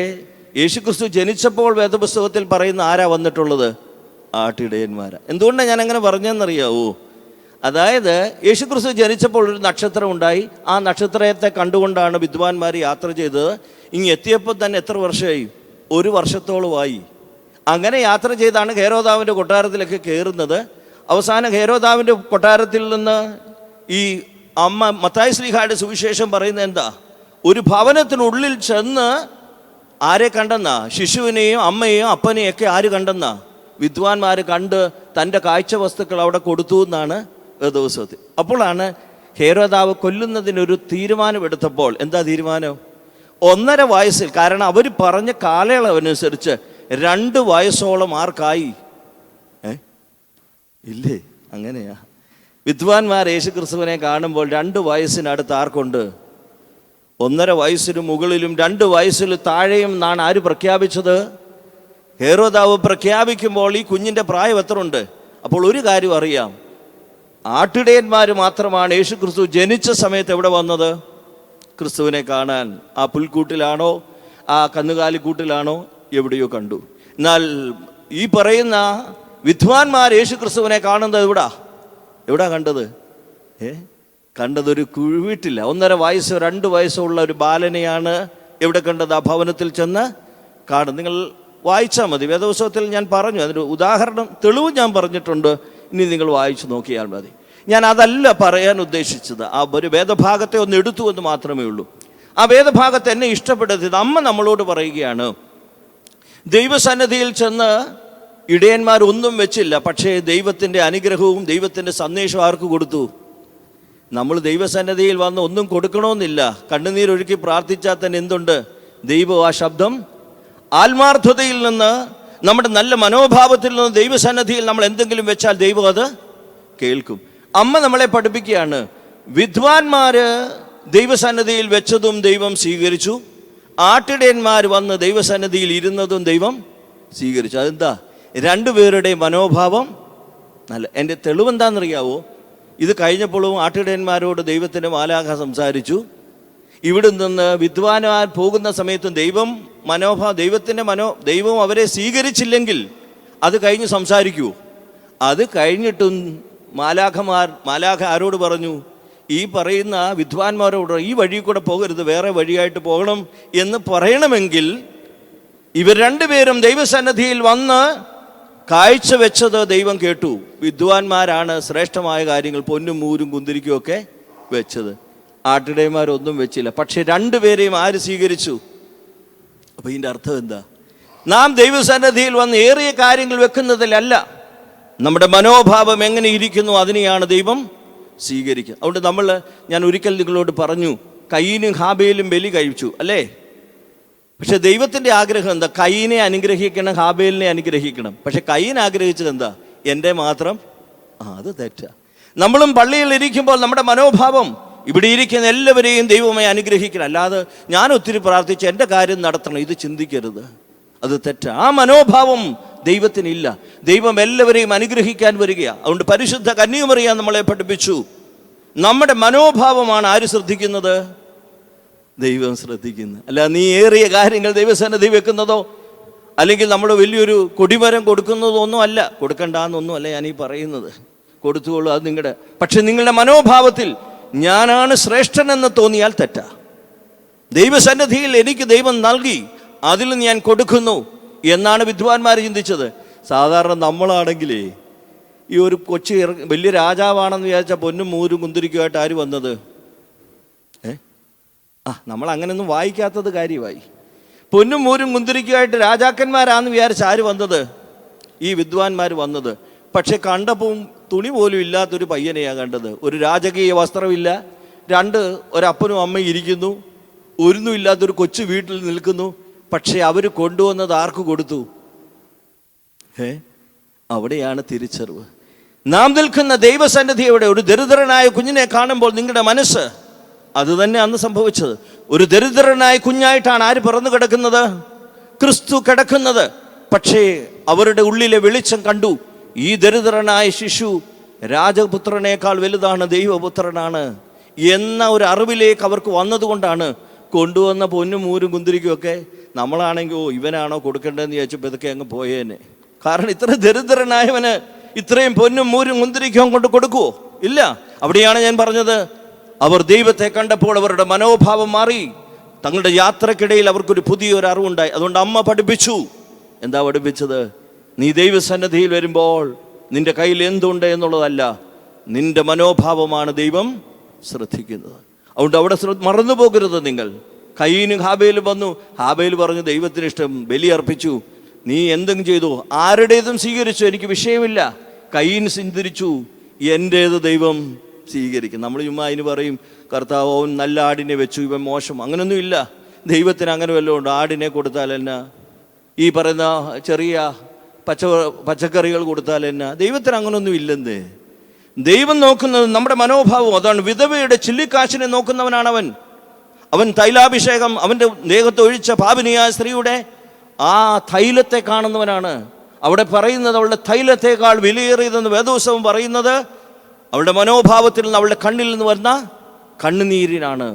യേശുക്രിസ്തു ജനിച്ചപ്പോൾ വേദപുസ്തകത്തിൽ പറയുന്ന ആരാ വന്നിട്ടുള്ളത്? ആട്ടിടയന്മാരാ. എന്തുകൊണ്ടാണ് ഞാൻ അങ്ങനെ പറഞ്ഞതെന്നറിയാവോ? അതായത് യേശുക്രിസ്തു ജനിച്ചപ്പോൾ ഒരു നക്ഷത്രം ഉണ്ടായി. ആ നക്ഷത്രത്തെ കണ്ടുകൊണ്ടാണ് വിദ്വാൻമാർ യാത്ര ചെയ്തത്. ഇങ്ങ് എത്തിയപ്പോൾ തന്നെ എത്ര വർഷമായി? 1 വർഷത്തോളമായി. അങ്ങനെ യാത്ര ചെയ്താണ് ഹേരോദാവിൻ്റെ കൊട്ടാരത്തിലൊക്കെ കയറുന്നത്. അവസാനം ഹേരോദാവിൻ്റെ കൊട്ടാരത്തിൽ നിന്ന് ഈ അമ്മ മത്തായി ശ്ലീഹായുടെ സുവിശേഷം പറയുന്നത് എന്താ? ഒരു ഭവനത്തിനുള്ളിൽ ചെന്ന് ആരെ കണ്ടെന്നാ? ശിശുവിനെയും അമ്മയെയും അപ്പനെയും ഒക്കെ ആര് കണ്ടെന്നാ? വിദ്വാൻമാർ കണ്ട് തൻ്റെ കാഴ്ച വസ്തുക്കൾ അവിടെ കൊടുത്തു എന്നാണ് ദിവസത്തിൽ. അപ്പോഴാണ് ഹേരോദാവ് കൊല്ലുന്നതിനൊരു തീരുമാനമെടുത്തപ്പോൾ, എന്താ തീരുമാനം? 1.5 വയസ്സിൽ, കാരണം അവർ പറഞ്ഞ കാലയളവനുസരിച്ച് 2 വയസ്സോളം ആർക്കായി? ഇല്ലേ? അങ്ങനെയാ. വിദ്വാൻമാർ യേശുക്രിസ്തുവിനെ കാണുമ്പോൾ 2 വയസ്സിനടുത്ത് ആർക്കുണ്ട്? 1.5 വയസ്സിന് മുകളിലും 2 വയസ്സിൽ താഴെയും എന്നാണ് ആര് പ്രഖ്യാപിച്ചത്? ഹേരോദാവ് പ്രഖ്യാപിക്കുമ്പോൾ ഈ കുഞ്ഞിൻ്റെ പ്രായം എത്ര ഉണ്ട്? അപ്പോൾ ഒരു കാര്യം അറിയാം, ആട്ടിടയന്മാർ മാത്രമാണ് യേശുക്രിസ്തു ജനിച്ച സമയത്ത് എവിടെ വന്നത്? ക്രിസ്തുവിനെ കാണാൻ. ആ പുൽക്കൂട്ടിലാണോ, ആ കന്നുകാലിക്കൂട്ടിലാണോ, എവിടെയോ കണ്ടു. എന്നാൽ ഈ പറയുന്ന വിദ്വാൻമാർ യേശുക്രിസ്തുവിനെ കാണുന്നത് എവിടാ കണ്ടത്? കണ്ടതൊരു വീട്ടില്ല. 1.5 വയസ്സോ 2 വയസ്സോ ഉള്ള ഒരു ബാലനെയാണ് എവിടെ കണ്ടത്? ആ ഭവനത്തിൽ ചെന്ന് കാണും. നിങ്ങൾ വായിച്ചാൽ മതി. വേദപുസ്തകത്തിൽ ഞാൻ പറഞ്ഞു, അതിൻ്റെ ഉദാഹരണം തെളിവ് ഞാൻ പറഞ്ഞിട്ടുണ്ട്. ഇനി നിങ്ങൾ വായിച്ചു നോക്കിയാൽ മതി. ഞാൻ അതല്ല പറയാൻ ഉദ്ദേശിച്ചത്. ആ ഒരു വേദഭാഗത്തെ ഒന്ന് എടുത്തു എന്ന് മാത്രമേ ഉള്ളൂ. ആ വേദഭാഗത്ത് എന്നെ ഇഷ്ടപ്പെട്ടത് അമ്മ നമ്മളോട് പറയുകയാണ്, ദൈവസന്നിധിയിൽ ചെന്ന് ഇടയന്മാരൊന്നും വെച്ചില്ല, പക്ഷേ ദൈവത്തിൻ്റെ അനുഗ്രഹവും ദൈവത്തിൻ്റെ സന്ദേശവും ആർക്ക് കൊടുത്തു? നമ്മൾ ദൈവസന്നിധിയിൽ വന്ന് ഒന്നും കൊടുക്കണമെന്നില്ല. കണ്ണുനീരൊഴുക്കി പ്രാർത്ഥിച്ചാൽ തന്നെ എന്തുണ്ട്? ദൈവം ആ ശബ്ദം ആത്മാർത്ഥതയിൽ നിന്ന്, നമ്മുടെ നല്ല മനോഭാവത്തിൽ നിന്ന് ദൈവസന്നിധിയിൽ നമ്മൾ എന്തെങ്കിലും വെച്ചാൽ ദൈവം അത് കേൾക്കും. അമ്മ നമ്മളെ പഠിപ്പിക്കുകയാണ്, വിദ്വാൻമാർ ദൈവസന്നിധിയിൽ വെച്ചതും ദൈവം സ്വീകരിച്ചു, ആട്ടിടയന്മാർ വന്ന് ദൈവസന്നിധിയിൽ ഇരുന്നതും ദൈവം സ്വീകരിച്ചു. അതെന്താ? രണ്ടുപേരുടെ മനോഭാവം നല്ല. എൻ്റെ തെളിവെന്താണെന്നറിയാവോ? ഇത് കഴിഞ്ഞപ്പോഴും ആട്ടിടയന്മാരോട് ദൈവത്തിൻ്റെ മാലാഖ സംസാരിച്ചു. ഇവിടെ നിന്ന് വിദ്വാൻമാർ പോകുന്ന സമയത്തും ദൈവം അവരെ സ്വീകരിച്ചില്ലെങ്കിൽ അത് കഴിഞ്ഞ് സംസാരിക്കൂ. അത് കഴിഞ്ഞിട്ടും മാലാഖ ആരോട് പറഞ്ഞു? ഈ പറയുന്ന വിദ്വാൻമാരോട് ഈ വഴി കൂടെ പോകരുത്, വേറെ വഴിയായിട്ട് പോകണം എന്ന് പറയണമെങ്കിൽ ഇവർ രണ്ടുപേരും ദൈവസന്നിധിയിൽ വന്ന് കാഴ്ചവെച്ചത് ദൈവം കേട്ടു. വിദ്വാൻമാരാണ് ശ്രേഷ്ഠമായ കാര്യങ്ങൾ, പൊന്നും മൂരും കുന്തിരിക്കും ഒക്കെ വെച്ചത്. ആട്ടിടയന്മാരൊന്നും വെച്ചില്ല. പക്ഷെ രണ്ടുപേരെയും ആര് സ്വീകരിച്ചു? അപ്പൊ ഇതിൻ്റെ അർത്ഥം എന്താ? നാം ദൈവസന്നിധിയിൽ വന്ന് ഏറിയ കാര്യങ്ങൾ വെക്കുന്നതിലല്ല, നമ്മുടെ മനോഭാവം എങ്ങനെ ഇരിക്കുന്നു അതിനെയാണ് ദൈവം സ്വീകരിക്കുക. അതുകൊണ്ട് ഞാൻ ഒരിക്കൽ നിങ്ങളോട് പറഞ്ഞു, കയീനും ഹാബേലും ബലി കഴിച്ചു അല്ലേ? പക്ഷെ ദൈവത്തിൻ്റെ ആഗ്രഹം എന്താ? കയീനെ അനുഗ്രഹിക്കണം, ഹാബേലിനെ അനുഗ്രഹിക്കണം. പക്ഷെ കയീൻ ആഗ്രഹിച്ചത് എന്താ? എൻ്റെ മാത്രം. അത് തെറ്റാ. നമ്മളും പള്ളിയിൽ ഇരിക്കുമ്പോൾ നമ്മുടെ മനോഭാവം ഇവിടെ ഇരിക്കുന്ന എല്ലാവരെയും ദൈവമായി അനുഗ്രഹിക്കണം, അല്ലാതെ ഞാൻ ഒത്തിരി പ്രാർത്ഥിച്ച് എൻ്റെ കാര്യം നടത്തണം, ഇത് ചിന്തിക്കരുത്. അത് തെറ്റാ. ആ മനോഭാവം ദൈവത്തിനില്ല. ദൈവം എല്ലാവരെയും അനുഗ്രഹിക്കാൻ വരികയാണ്. അതുകൊണ്ട് പരിശുദ്ധ കന്യകമറിയ നമ്മളെ പഠിപ്പിച്ചു, നമ്മുടെ മനോഭാവമാണ് ആര് ശ്രദ്ധിക്കുന്നത്? ദൈവം ശ്രദ്ധിക്കുന്നത്. അല്ല നീ ഏറിയ കാര്യങ്ങൾ ദൈവസന്നിധി വെക്കുന്നതോ അല്ലെങ്കിൽ നമ്മൾ വലിയൊരു കൊടിമരം കൊടുക്കുന്നതോ ഒന്നും അല്ല. കൊടുക്കണ്ടെന്നൊന്നും അല്ല ഞാൻ ഈ പറയുന്നത്. കൊടുത്തുകൊള്ളൂ, അത് നിങ്ങളുടെ. പക്ഷെ നിങ്ങളുടെ മനോഭാവത്തിൽ ഞാനാണ് ശ്രേഷ്ഠനെന്ന് തോന്നിയാൽ തെറ്റാ. ദൈവസന്നിധിയിൽ എനിക്ക് ദൈവം നൽകി, അതിൽ ഞാൻ കൊടുക്കുന്നു എന്നാണ് വിദ്വാൻമാർ ചിന്തിച്ചത്. സാധാരണ നമ്മളാണെങ്കിലേ ഈ ഒരു കൊച്ചു വലിയ രാജാവാണെന്ന് വിചാരിച്ചാൽ പൊന്നും മൂരും കുന്തിരിക്കുമായിട്ട് ആര് വന്നത്? നമ്മൾ അങ്ങനെയൊന്നും വായിക്കാത്തത് കാര്യമായി. പൊന്നും മൂരും കുന്തിരിക്കുമായിട്ട് രാജാക്കന്മാരാണെന്ന് വിചാരിച്ച ആര് വന്നത്? ഈ വിദ്വാൻമാർ വന്നത്. പക്ഷെ കണ്ടപ്പോൾ തുണി പോലും ഇല്ലാത്തൊരു പയ്യനെയാണ് കണ്ടത്. ഒരു രാജകീയ വസ്ത്രമില്ല, ഒരപ്പനും അമ്മയും ഇരിക്കുന്നു, ഒന്നും ഇല്ലാത്തൊരു കൊച്ചു വീട്ടിൽ നിൽക്കുന്നു. പക്ഷെ അവർ കൊണ്ടുവന്നത് ആർക്ക് കൊടുത്തു? അവിടെയാണ് തിരിച്ചറിവ്. നാം നിൽക്കുന്ന ദൈവസന്നിധിയുടെ ഒരു ദരിദ്രനായ കുഞ്ഞിനെ കാണുമ്പോൾ നിങ്ങളുടെ മനസ്സ്, അത് തന്നെ അന്ന് സംഭവിച്ചത്. ഒരു ദരിദ്രനായ കുഞ്ഞായിട്ടാണ് ആര് പിറന്നു കിടക്കുന്നത്? ക്രിസ്തു കിടക്കുന്നത്. പക്ഷേ അവരുടെ ഉള്ളിലെ വെളിച്ചം കണ്ടു. ഈ ദരിദ്രനായ ശിശു രാജപുത്രനേക്കാൾ വലുതാണ്, ദൈവപുത്രനാണ് എന്ന ഒരു അറിവിലേക്ക് അവർക്ക് വന്നതുകൊണ്ടാണ് കൊണ്ടുവന്ന പൊന്നും മൂരും കുന്തിരിക്കുമൊക്കെ നമ്മളാണെങ്കിൽ ഇവനാണോ കൊടുക്കേണ്ടതെന്ന് ചോദിച്ചപ്പോൾ ഇതൊക്കെ അങ്ങ് പോയേനെ. കാരണം ഇത്ര ദരിദ്രനായവന് ഇത്രയും പൊന്നും മൂരും കുന്തിരിക്കും കൊണ്ട് കൊടുക്കുവോ? ഇല്ല. അവിടെയാണ് ഞാൻ പറഞ്ഞത്, അവർ ദൈവത്തെ കണ്ടപ്പോൾ അവരുടെ മനോഭാവം മാറി. തങ്ങളുടെ യാത്രക്കിടയിൽ അവർക്കൊരു പുതിയൊരു അറിവുണ്ടായി. അതുകൊണ്ട് അമ്മ പഠിപ്പിച്ചു. എന്താ പഠിപ്പിച്ചത്? നീ ദൈവസന്നിധിയിൽ വരുമ്പോൾ നിന്റെ കയ്യിൽ എന്തുണ്ട് എന്നുള്ളതല്ല, നിന്റെ മനോഭാവമാണ് ദൈവം ശ്രദ്ധിക്കുന്നത്. അതുകൊണ്ട് അവിടെ മറന്നു പോകരുത് നിങ്ങൾ. കയീനും ഹാബേലും വന്നു. ഹാബേൽ പറഞ്ഞു ദൈവത്തിന് ഇഷ്ടം, ബലി അർപ്പിച്ചു. നീ എന്തെങ്കിലും ചെയ്തു, ആരുടേതും സ്വീകരിച്ചു, എനിക്ക് വിഷയമില്ല. കയീൻ ചിന്തിച്ചു, എൻ്റേത് ദൈവം സ്വീകരിക്കും. നമ്മൾ ചുമ്മാ അതിന് പറയും കർത്താവ് അവൻ നല്ല ആടിനെ വെച്ചു, ഇവൻ മോശം. അങ്ങനൊന്നും ഇല്ല. ദൈവത്തിന് അങ്ങനെ വല്ലതും ഉണ്ട്? ആടിനെ കൊടുത്താൽ എന്നാ, ഈ പറയുന്ന ചെറിയ പച്ചക്കറികൾ കൊടുത്താൽ എന്നാ? ദൈവത്തിന് അങ്ങനൊന്നും ഇല്ലെന്നേ. ദൈവം നോക്കുന്നത് നമ്മുടെ മനോഭാവം. അതാണ് വിധവയുടെ ചില്ലിക്കാശിനെ നോക്കുന്നവനാണ് അവൻ. അവൻ തൈലാഭിഷേകം അവൻ്റെ ദേഹത്ത് ഒഴിച്ച പാപിനിയായ സ്ത്രീയുടെ ആ തൈലത്തെ കാണുന്നവനാണ്. അവിടെ പറയുന്നത് അവളുടെ തൈലത്തേക്കാൾ വിലയേറിയതെന്ന് വേദോത്സവം പറയുന്നത് അവളുടെ മനോഭാവത്തിൽ നിന്ന്, അവളുടെ കണ്ണിൽ നിന്ന് വരുന്ന കണ്ണുനീരിനാണ്.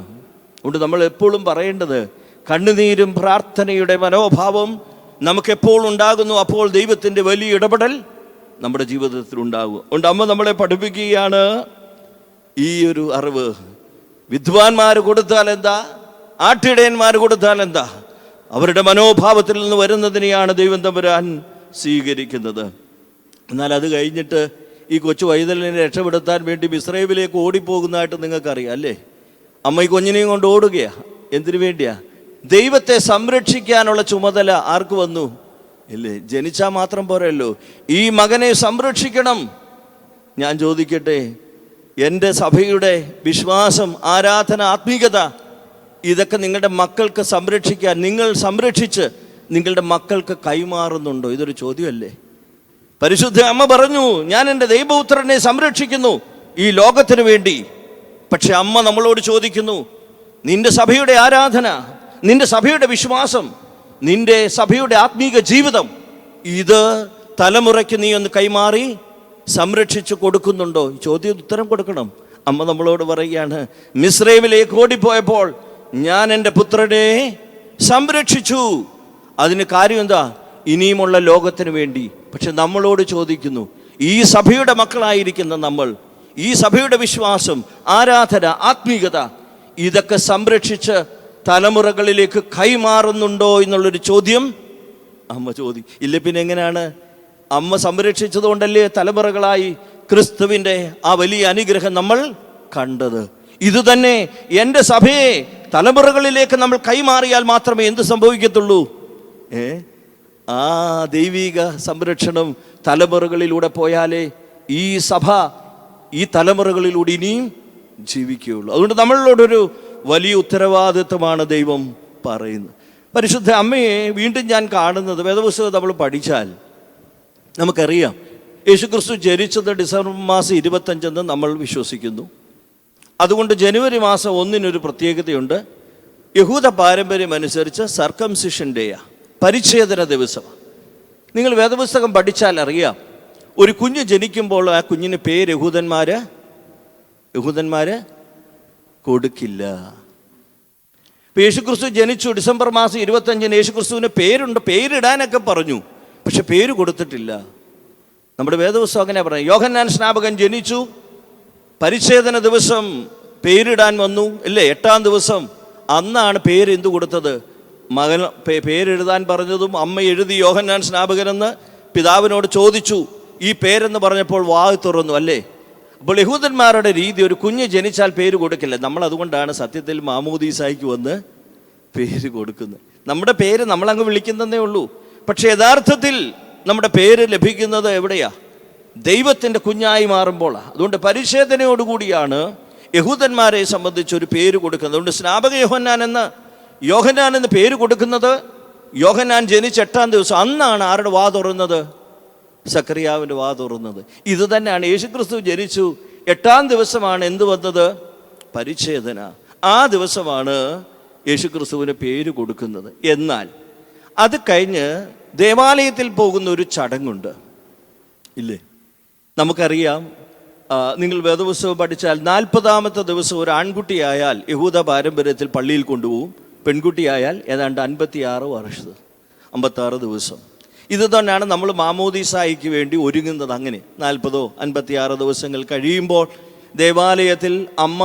അതുകൊണ്ട് നമ്മൾ എപ്പോഴും പറയേണ്ടത്, കണ്ണുനീരും പ്രാർത്ഥനയുടെ മനോഭാവം നമുക്കെപ്പോൾ ഉണ്ടാകുന്നു, അപ്പോൾ ദൈവത്തിൻ്റെ വലിയ ഇടപെടൽ നമ്മുടെ ജീവിതത്തിൽ ഉണ്ടാകും. അതുകൊണ്ട് അമ്മ നമ്മളെ പഠിപ്പിക്കുകയാണ് ഈ ഒരു അറിവ്. വിദ്വാൻമാർ കൊടുത്താൽ എന്താ, ആട്ടിടയന്മാർ കൊടുത്താൽ എന്താ? അവരുടെ മനോഭാവത്തിൽ നിന്ന് വരുന്നതിനെയാണ് ദൈവം തമ്പുരാൻ സ്വീകരിക്കുന്നത്. എന്നാൽ അത് കഴിഞ്ഞിട്ട് ഈ കൊച്ചു വൈതലിനെ രക്ഷപ്പെടുത്താൻ വേണ്ടി മിസ്രൈമിലേക്ക് ഓടിപ്പോകുന്നതായിട്ട് നിങ്ങൾക്കറിയാം അല്ലേ? അമ്മ ഈ കുഞ്ഞിനെയും കൊണ്ട് ഓടുകയാ. എന്തിനു വേണ്ടിയാ? ദൈവത്തെ സംരക്ഷിക്കാനുള്ള ചുമതല ആർക്ക് വന്നു? ഇല്ലേ, ജനിച്ചാൽ മാത്രം പോരല്ലോ, ഈ മകനെ സംരക്ഷിക്കണം. ഞാൻ ചോദിക്കട്ടെ, എൻ്റെ സഭയുടെ വിശ്വാസം, ആരാധന, ആത്മീകത, ഇതൊക്കെ നിങ്ങളുടെ മക്കൾക്ക് സംരക്ഷിക്കാൻ നിങ്ങൾ സംരക്ഷിച്ച് നിങ്ങളുടെ മക്കൾക്ക് കൈമാറുന്നുണ്ടോ? ഇതൊരു ചോദ്യമല്ലേ? പരിശുദ്ധ അമ്മ പറഞ്ഞു, ഞാൻ എൻ്റെ ദൈവപുത്രനെ സംരക്ഷിക്കുന്നു ഈ ലോകത്തിന് വേണ്ടി. പക്ഷെ അമ്മ നമ്മളോട് ചോദിക്കുന്നു, നിന്റെ സഭയുടെ ആരാധന, നിന്റെ സഭയുടെ വിശ്വാസം, നിന്റെ സഭയുടെ ആത്മീക ജീവിതം, ഇത് തലമുറയ്ക്ക് നീ ഒന്ന് കൈമാറി സംരക്ഷിച്ചു കൊടുക്കുന്നുണ്ടോ? ഈ ചോദ്യം ഉത്തരം കൊടുക്കണം. അമ്മ നമ്മളോട് പറയുകയാണ്, മിസ്രൈമിലേക്ക് ഓടിപ്പോയപ്പോൾ ഞാൻ എൻ്റെ പുത്രനെ സംരക്ഷിച്ചു. അതിന് കാര്യം എന്താ? ഇനിയുമുള്ള ലോകത്തിന് വേണ്ടി. പക്ഷെ നമ്മളോട് ചോദിക്കുന്നു, ഈ സഭയുടെ മക്കളായിരിക്കുന്ന നമ്മൾ, ഈ സഭയുടെ വിശ്വാസം, ആരാധന, ആത്മീകത, ഇതൊക്കെ സംരക്ഷിച്ച് തലമുറകളിലേക്ക് കൈമാറുന്നുണ്ടോ എന്നുള്ളൊരു ചോദ്യം അമ്മ ചോദിക്കും. ഇല്ല പിന്നെ എങ്ങനെയാണ്? അമ്മ സംരക്ഷിച്ചത് കൊണ്ടല്ലേ തലമുറകളായി ക്രിസ്തുവിൻ്റെ ആ വലിയ അനുഗ്രഹം നമ്മൾ കണ്ടത്. ഇതുതന്നെ എൻ്റെ സഭയെ തലമുറകളിലേക്ക് നമ്മൾ കൈമാറിയാൽ മാത്രമേ എന്ത് സംഭവിക്കത്തുള്ളൂ? ആ ദൈവിക സംരക്ഷണം തലമുറകളിലൂടെ പോയാലേ ഈ സഭ ഈ തലമുറകളിലൂടെ ഇനിയും ജീവിക്കുകയുള്ളൂ. അതുകൊണ്ട് നമ്മളോടൊരു വലിയ ഉത്തരവാദിത്വമാണ് ദൈവം പറയുന്നത്. പരിശുദ്ധ അമ്മയെ വീണ്ടും ഞാൻ കാണുന്നത്, വേദപുസ്തകം നമ്മൾ പഠിച്ചാൽ നമുക്കറിയാം, യേശുക്രിസ്തു ജനിച്ചത് ഡിസംബർ മാസം 25 നമ്മൾ വിശ്വസിക്കുന്നു. അതുകൊണ്ട് ജനുവരി മാസം 1 പ്രത്യേകതയുണ്ട്. യഹൂദ പാരമ്പര്യം അനുസരിച്ച് സർക്കംസിഷൻ ഡേയാ, പരിച്ഛേദന ദിവസം. നിങ്ങൾ വേദപുസ്തകം പഠിച്ചാൽ അറിയാം, ഒരു കുഞ്ഞ് ജനിക്കുമ്പോൾ ആ കുഞ്ഞിന് പേര് യഹൂദന്മാര് കൊടുക്കില്ല. ഇപ്പം യേശുക്രിസ്തു ജനിച്ചു ഡിസംബർ മാസം 25 യേശുക്രിസ്തുവിന് പേരുണ്ട്, പേരിടാനൊക്കെ പറഞ്ഞു, പക്ഷെ പേര് കൊടുത്തിട്ടില്ല. നമ്മുടെ വേദപുസ്തകം അങ്ങനെ പറഞ്ഞു. യോഹന്നാൻ സ്നാപകൻ ജനിച്ചു, പരിച്ഛേദന ദിവസം പേരിടാൻ വന്നു അല്ലേ, 8-ാം ദിവസം. അന്നാണ് പേര് എന്തു കൊടുത്തത്? മകൻ പേരെഴുതാൻ പറഞ്ഞതും അമ്മ എഴുതി യോഹന്നാൻ സ്നാപകനെന്ന് പിതാവിനോട് ചോദിച്ചു. ഈ പേരെന്ന് പറഞ്ഞപ്പോൾ വായ് തുറന്നു അല്ലേ. അപ്പോൾ യഹൂദന്മാരുടെ രീതി, ഒരു കുഞ്ഞ് ജനിച്ചാൽ പേര് കൊടുക്കില്ല. നമ്മൾ അതുകൊണ്ടാണ് സത്യത്തിൽ മാമോദീസായിക്ക് വന്ന് പേര് കൊടുക്കുന്നത്. നമ്മുടെ പേര് നമ്മളങ്ങ് വിളിക്കുന്നതേ ഉള്ളൂ. പക്ഷെ യഥാർത്ഥത്തിൽ നമ്മുടെ പേര് ലഭിക്കുന്നത് എവിടെയാ? ദൈവത്തിൻ്റെ കുഞ്ഞായി മാറുമ്പോൾ. അതുകൊണ്ട് പരിച്ഛേദനയോടുകൂടിയാണ് യഹൂദന്മാരെ സംബന്ധിച്ച് ഒരു പേര് കൊടുക്കുന്നത്. അതുകൊണ്ട് സ്നാപക യോഹന്നാൻ എന്ന് പേര് കൊടുക്കുന്നത് യോഹന്നാൻ ജനിച്ച 8-ാം ദിവസം. അന്നാണ് ആരുടെ വാ തുറന്നത്? സക്കറിയാവിൻ്റെ വാ തുറന്നത്. ഇത് തന്നെയാണ് യേശുക്രിസ്തു ജനിച്ചു 8-ാം ദിവസമാണ് എന്ത് വന്നത്? പരിച്ഛേദന. ആ ദിവസമാണ് യേശുക്രിസ്തുവിന് പേര് കൊടുക്കുന്നത്. എന്നാൽ അത് കഴിഞ്ഞ് ദേവാലയത്തിൽ പോകുന്ന ഒരു ചടങ്ങുണ്ട്, ഇല്ലേ? നമുക്കറിയാം, നിങ്ങൾ വേദപുസ്തകം പഠിച്ചാൽ 40-ാമത്തെ ദിവസം ഒരു ആൺകുട്ടിയായാൽ യഹൂദ പാരമ്പര്യത്തിൽ പള്ളിയിൽ കൊണ്ടുപോകും. പെൺകുട്ടിയായാൽ ഏതാണ്ട് 56 ദിവസം. ഇത് തന്നെയാണ് നമ്മൾ മാമോദീസായിക്ക് വേണ്ടി ഒരുങ്ങുന്നത്. അങ്ങനെ 40-56 ദിവസങ്ങൾ കഴിയുമ്പോൾ ദേവാലയത്തിൽ അമ്മ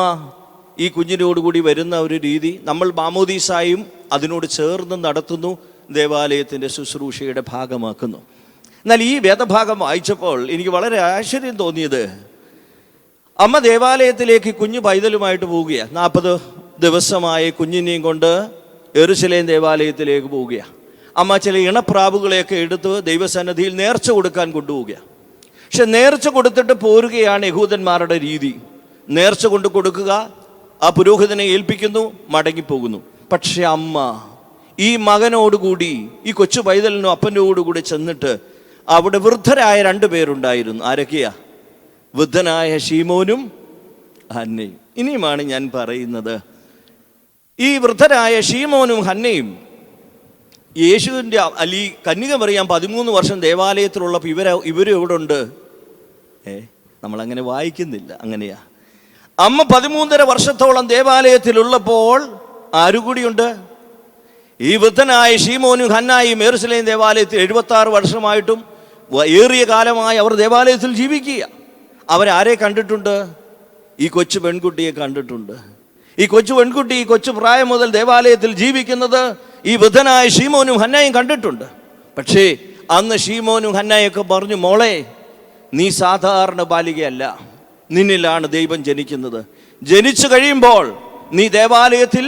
ഈ കുഞ്ഞിനോടുകൂടി വരുന്ന ഒരു രീതി നമ്മൾ മാമോദീസായും അതിനോട് ചേർന്ന് നടത്തുന്നു, ദേവാലയത്തിൻ്റെ ശുശ്രൂഷയുടെ ഭാഗമാക്കുന്നു. എന്നാൽ ഈ വേദഭാഗം വായിച്ചപ്പോൾ എനിക്ക് വളരെ ആശ്ചര്യം തോന്നിയത്, അമ്മ ദേവാലയത്തിലേക്ക് കുഞ്ഞു പൈതലുമായിട്ട് പോവുകയാണ്. 40 ദിവസമായ കുഞ്ഞിനെയും കൊണ്ട് യെരൂശലേം ദേവാലയത്തിലേക്ക് പോവുകയാണ്. അമ്മ ചില ഇണപ്രാവുകളെയൊക്കെ എടുത്ത് ദൈവസന്നിധിയിൽ നേർച്ച കൊടുക്കാൻ കൊണ്ടുപോവുകയാണ്. പക്ഷെ നേർച്ച കൊടുത്തിട്ട് പോരുകയാണ് യഹൂദന്മാരുടെ രീതി. നേർച്ച കൊണ്ട് കൊടുക്കുക, ആ പുരോഹിതനെ ഏൽപ്പിക്കുന്നു, മടങ്ങിപ്പോകുന്നു. പക്ഷെ അമ്മ ഈ മകനോടുകൂടി, ഈ കൊച്ചു പൈതലിനും അപ്പനോടുകൂടി ചെന്നിട്ട് അവിടെ വൃദ്ധരായ 2 പേരുണ്ടായിരുന്നു. ആരൊക്കെയാ? വൃദ്ധനായ ശീമോനും ഹന്നയും. ഇനിയുമാണ് ഞാൻ പറയുന്നത്. ഈ വൃദ്ധരായ ശീമോനും ഹന്നയും യേശുവിൻ്റെ കന്യക മറിയാം 13 വർഷം ദേവാലയത്തിലുള്ളപ്പോൾ ഇവരും ഇവിടെ ഉണ്ട്. നമ്മളങ്ങനെ വായിക്കുന്നില്ല. അങ്ങനെയാ. അമ്മ 13.5 വർഷത്തോളം ദേവാലയത്തിലുള്ളപ്പോൾ ആരുകൂടിയുണ്ട്? ഈ വൃദ്ധനായ ശീമോനും ഹന്നായും യെരൂശലേം ദേവാലയത്തിൽ 76 വർഷമായിട്ടും ഏറിയ കാലമായി അവർ ദേവാലയത്തിൽ ജീവിക്കുക. അവരാരെ കണ്ടിട്ടുണ്ട്? ഈ കൊച്ചു പെൺകുട്ടിയെ കണ്ടിട്ടുണ്ട്. ഈ കൊച്ചു പെൺകുട്ടി ഈ കൊച്ചു പ്രായം മുതൽ ദേവാലയത്തിൽ ജീവിക്കുന്നത് ഈ വൃദ്ധനായ ശീമോനും ഹന്നായും കണ്ടിട്ടുണ്ട്. പക്ഷേ അന്ന് ശീമോനും ഹന്നായൊക്കെ പറഞ്ഞു, മോളെ, നീ സാധാരണ ബാലികയല്ല, നിന്നിലാണ് ദൈവം ജനിക്കുന്നത്. ജനിച്ചു കഴിയുമ്പോൾ നീ ദേവാലയത്തിൽ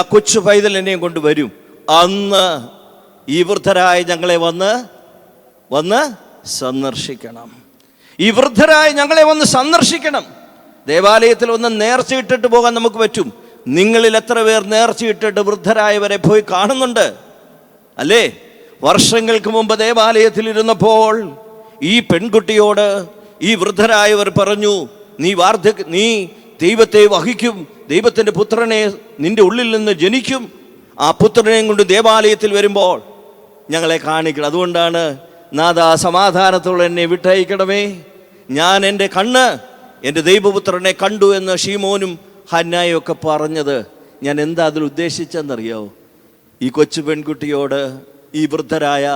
ആ കൊച്ചു പൈതൽ എന്നെയും കൊണ്ട് വരും. അന്ന് ഈ വൃദ്ധരായ ഞങ്ങളെ വന്ന് സന്ദർശിക്കണം. ഈ വൃദ്ധരായ ഞങ്ങളെ വന്ന് സന്ദർശിക്കണം. ദേവാലയത്തിൽ ഒന്ന് നേർച്ചയിട്ടിട്ട് പോകാൻ നമുക്ക് പറ്റും. നിങ്ങളിൽ എത്ര പേർ നേർച്ചയിട്ടിട്ട് വൃദ്ധരായവരെ പോയി കാണുന്നുണ്ട്? അല്ലേ? വർഷങ്ങൾക്ക് മുമ്പ് ദേവാലയത്തിൽ ഇരുന്നപ്പോൾ ഈ പെൺകുട്ടിയോട് ഈ വൃദ്ധരായവർ പറഞ്ഞു, നീ ദൈവത്തെ വഹിക്കും, ദൈവത്തിൻ്റെ പുത്രനെ നിന്റെ ഉള്ളിൽ നിന്ന് ജനിക്കും, ആ പുത്രനെയും കൊണ്ട് ദേവാലയത്തിൽ വരുമ്പോൾ ഞങ്ങളെ കാണിക്കണം. അതുകൊണ്ടാണ് നാഥാ സമാധാനത്തോടെ എന്നെ വിട്ടയക്കണമേ, ഞാൻ എൻ്റെ കണ്ണ് എൻ്റെ ദൈവപുത്രനെ കണ്ടു എന്ന് ശീമോനും ഹന്നായും ഒക്കെ പറഞ്ഞത്. ഞാൻ എന്താ അതിൽ ഉദ്ദേശിച്ചെന്നറിയോ? ഈ കൊച്ചു പെൺകുട്ടിയോട് ഈ വൃദ്ധരായ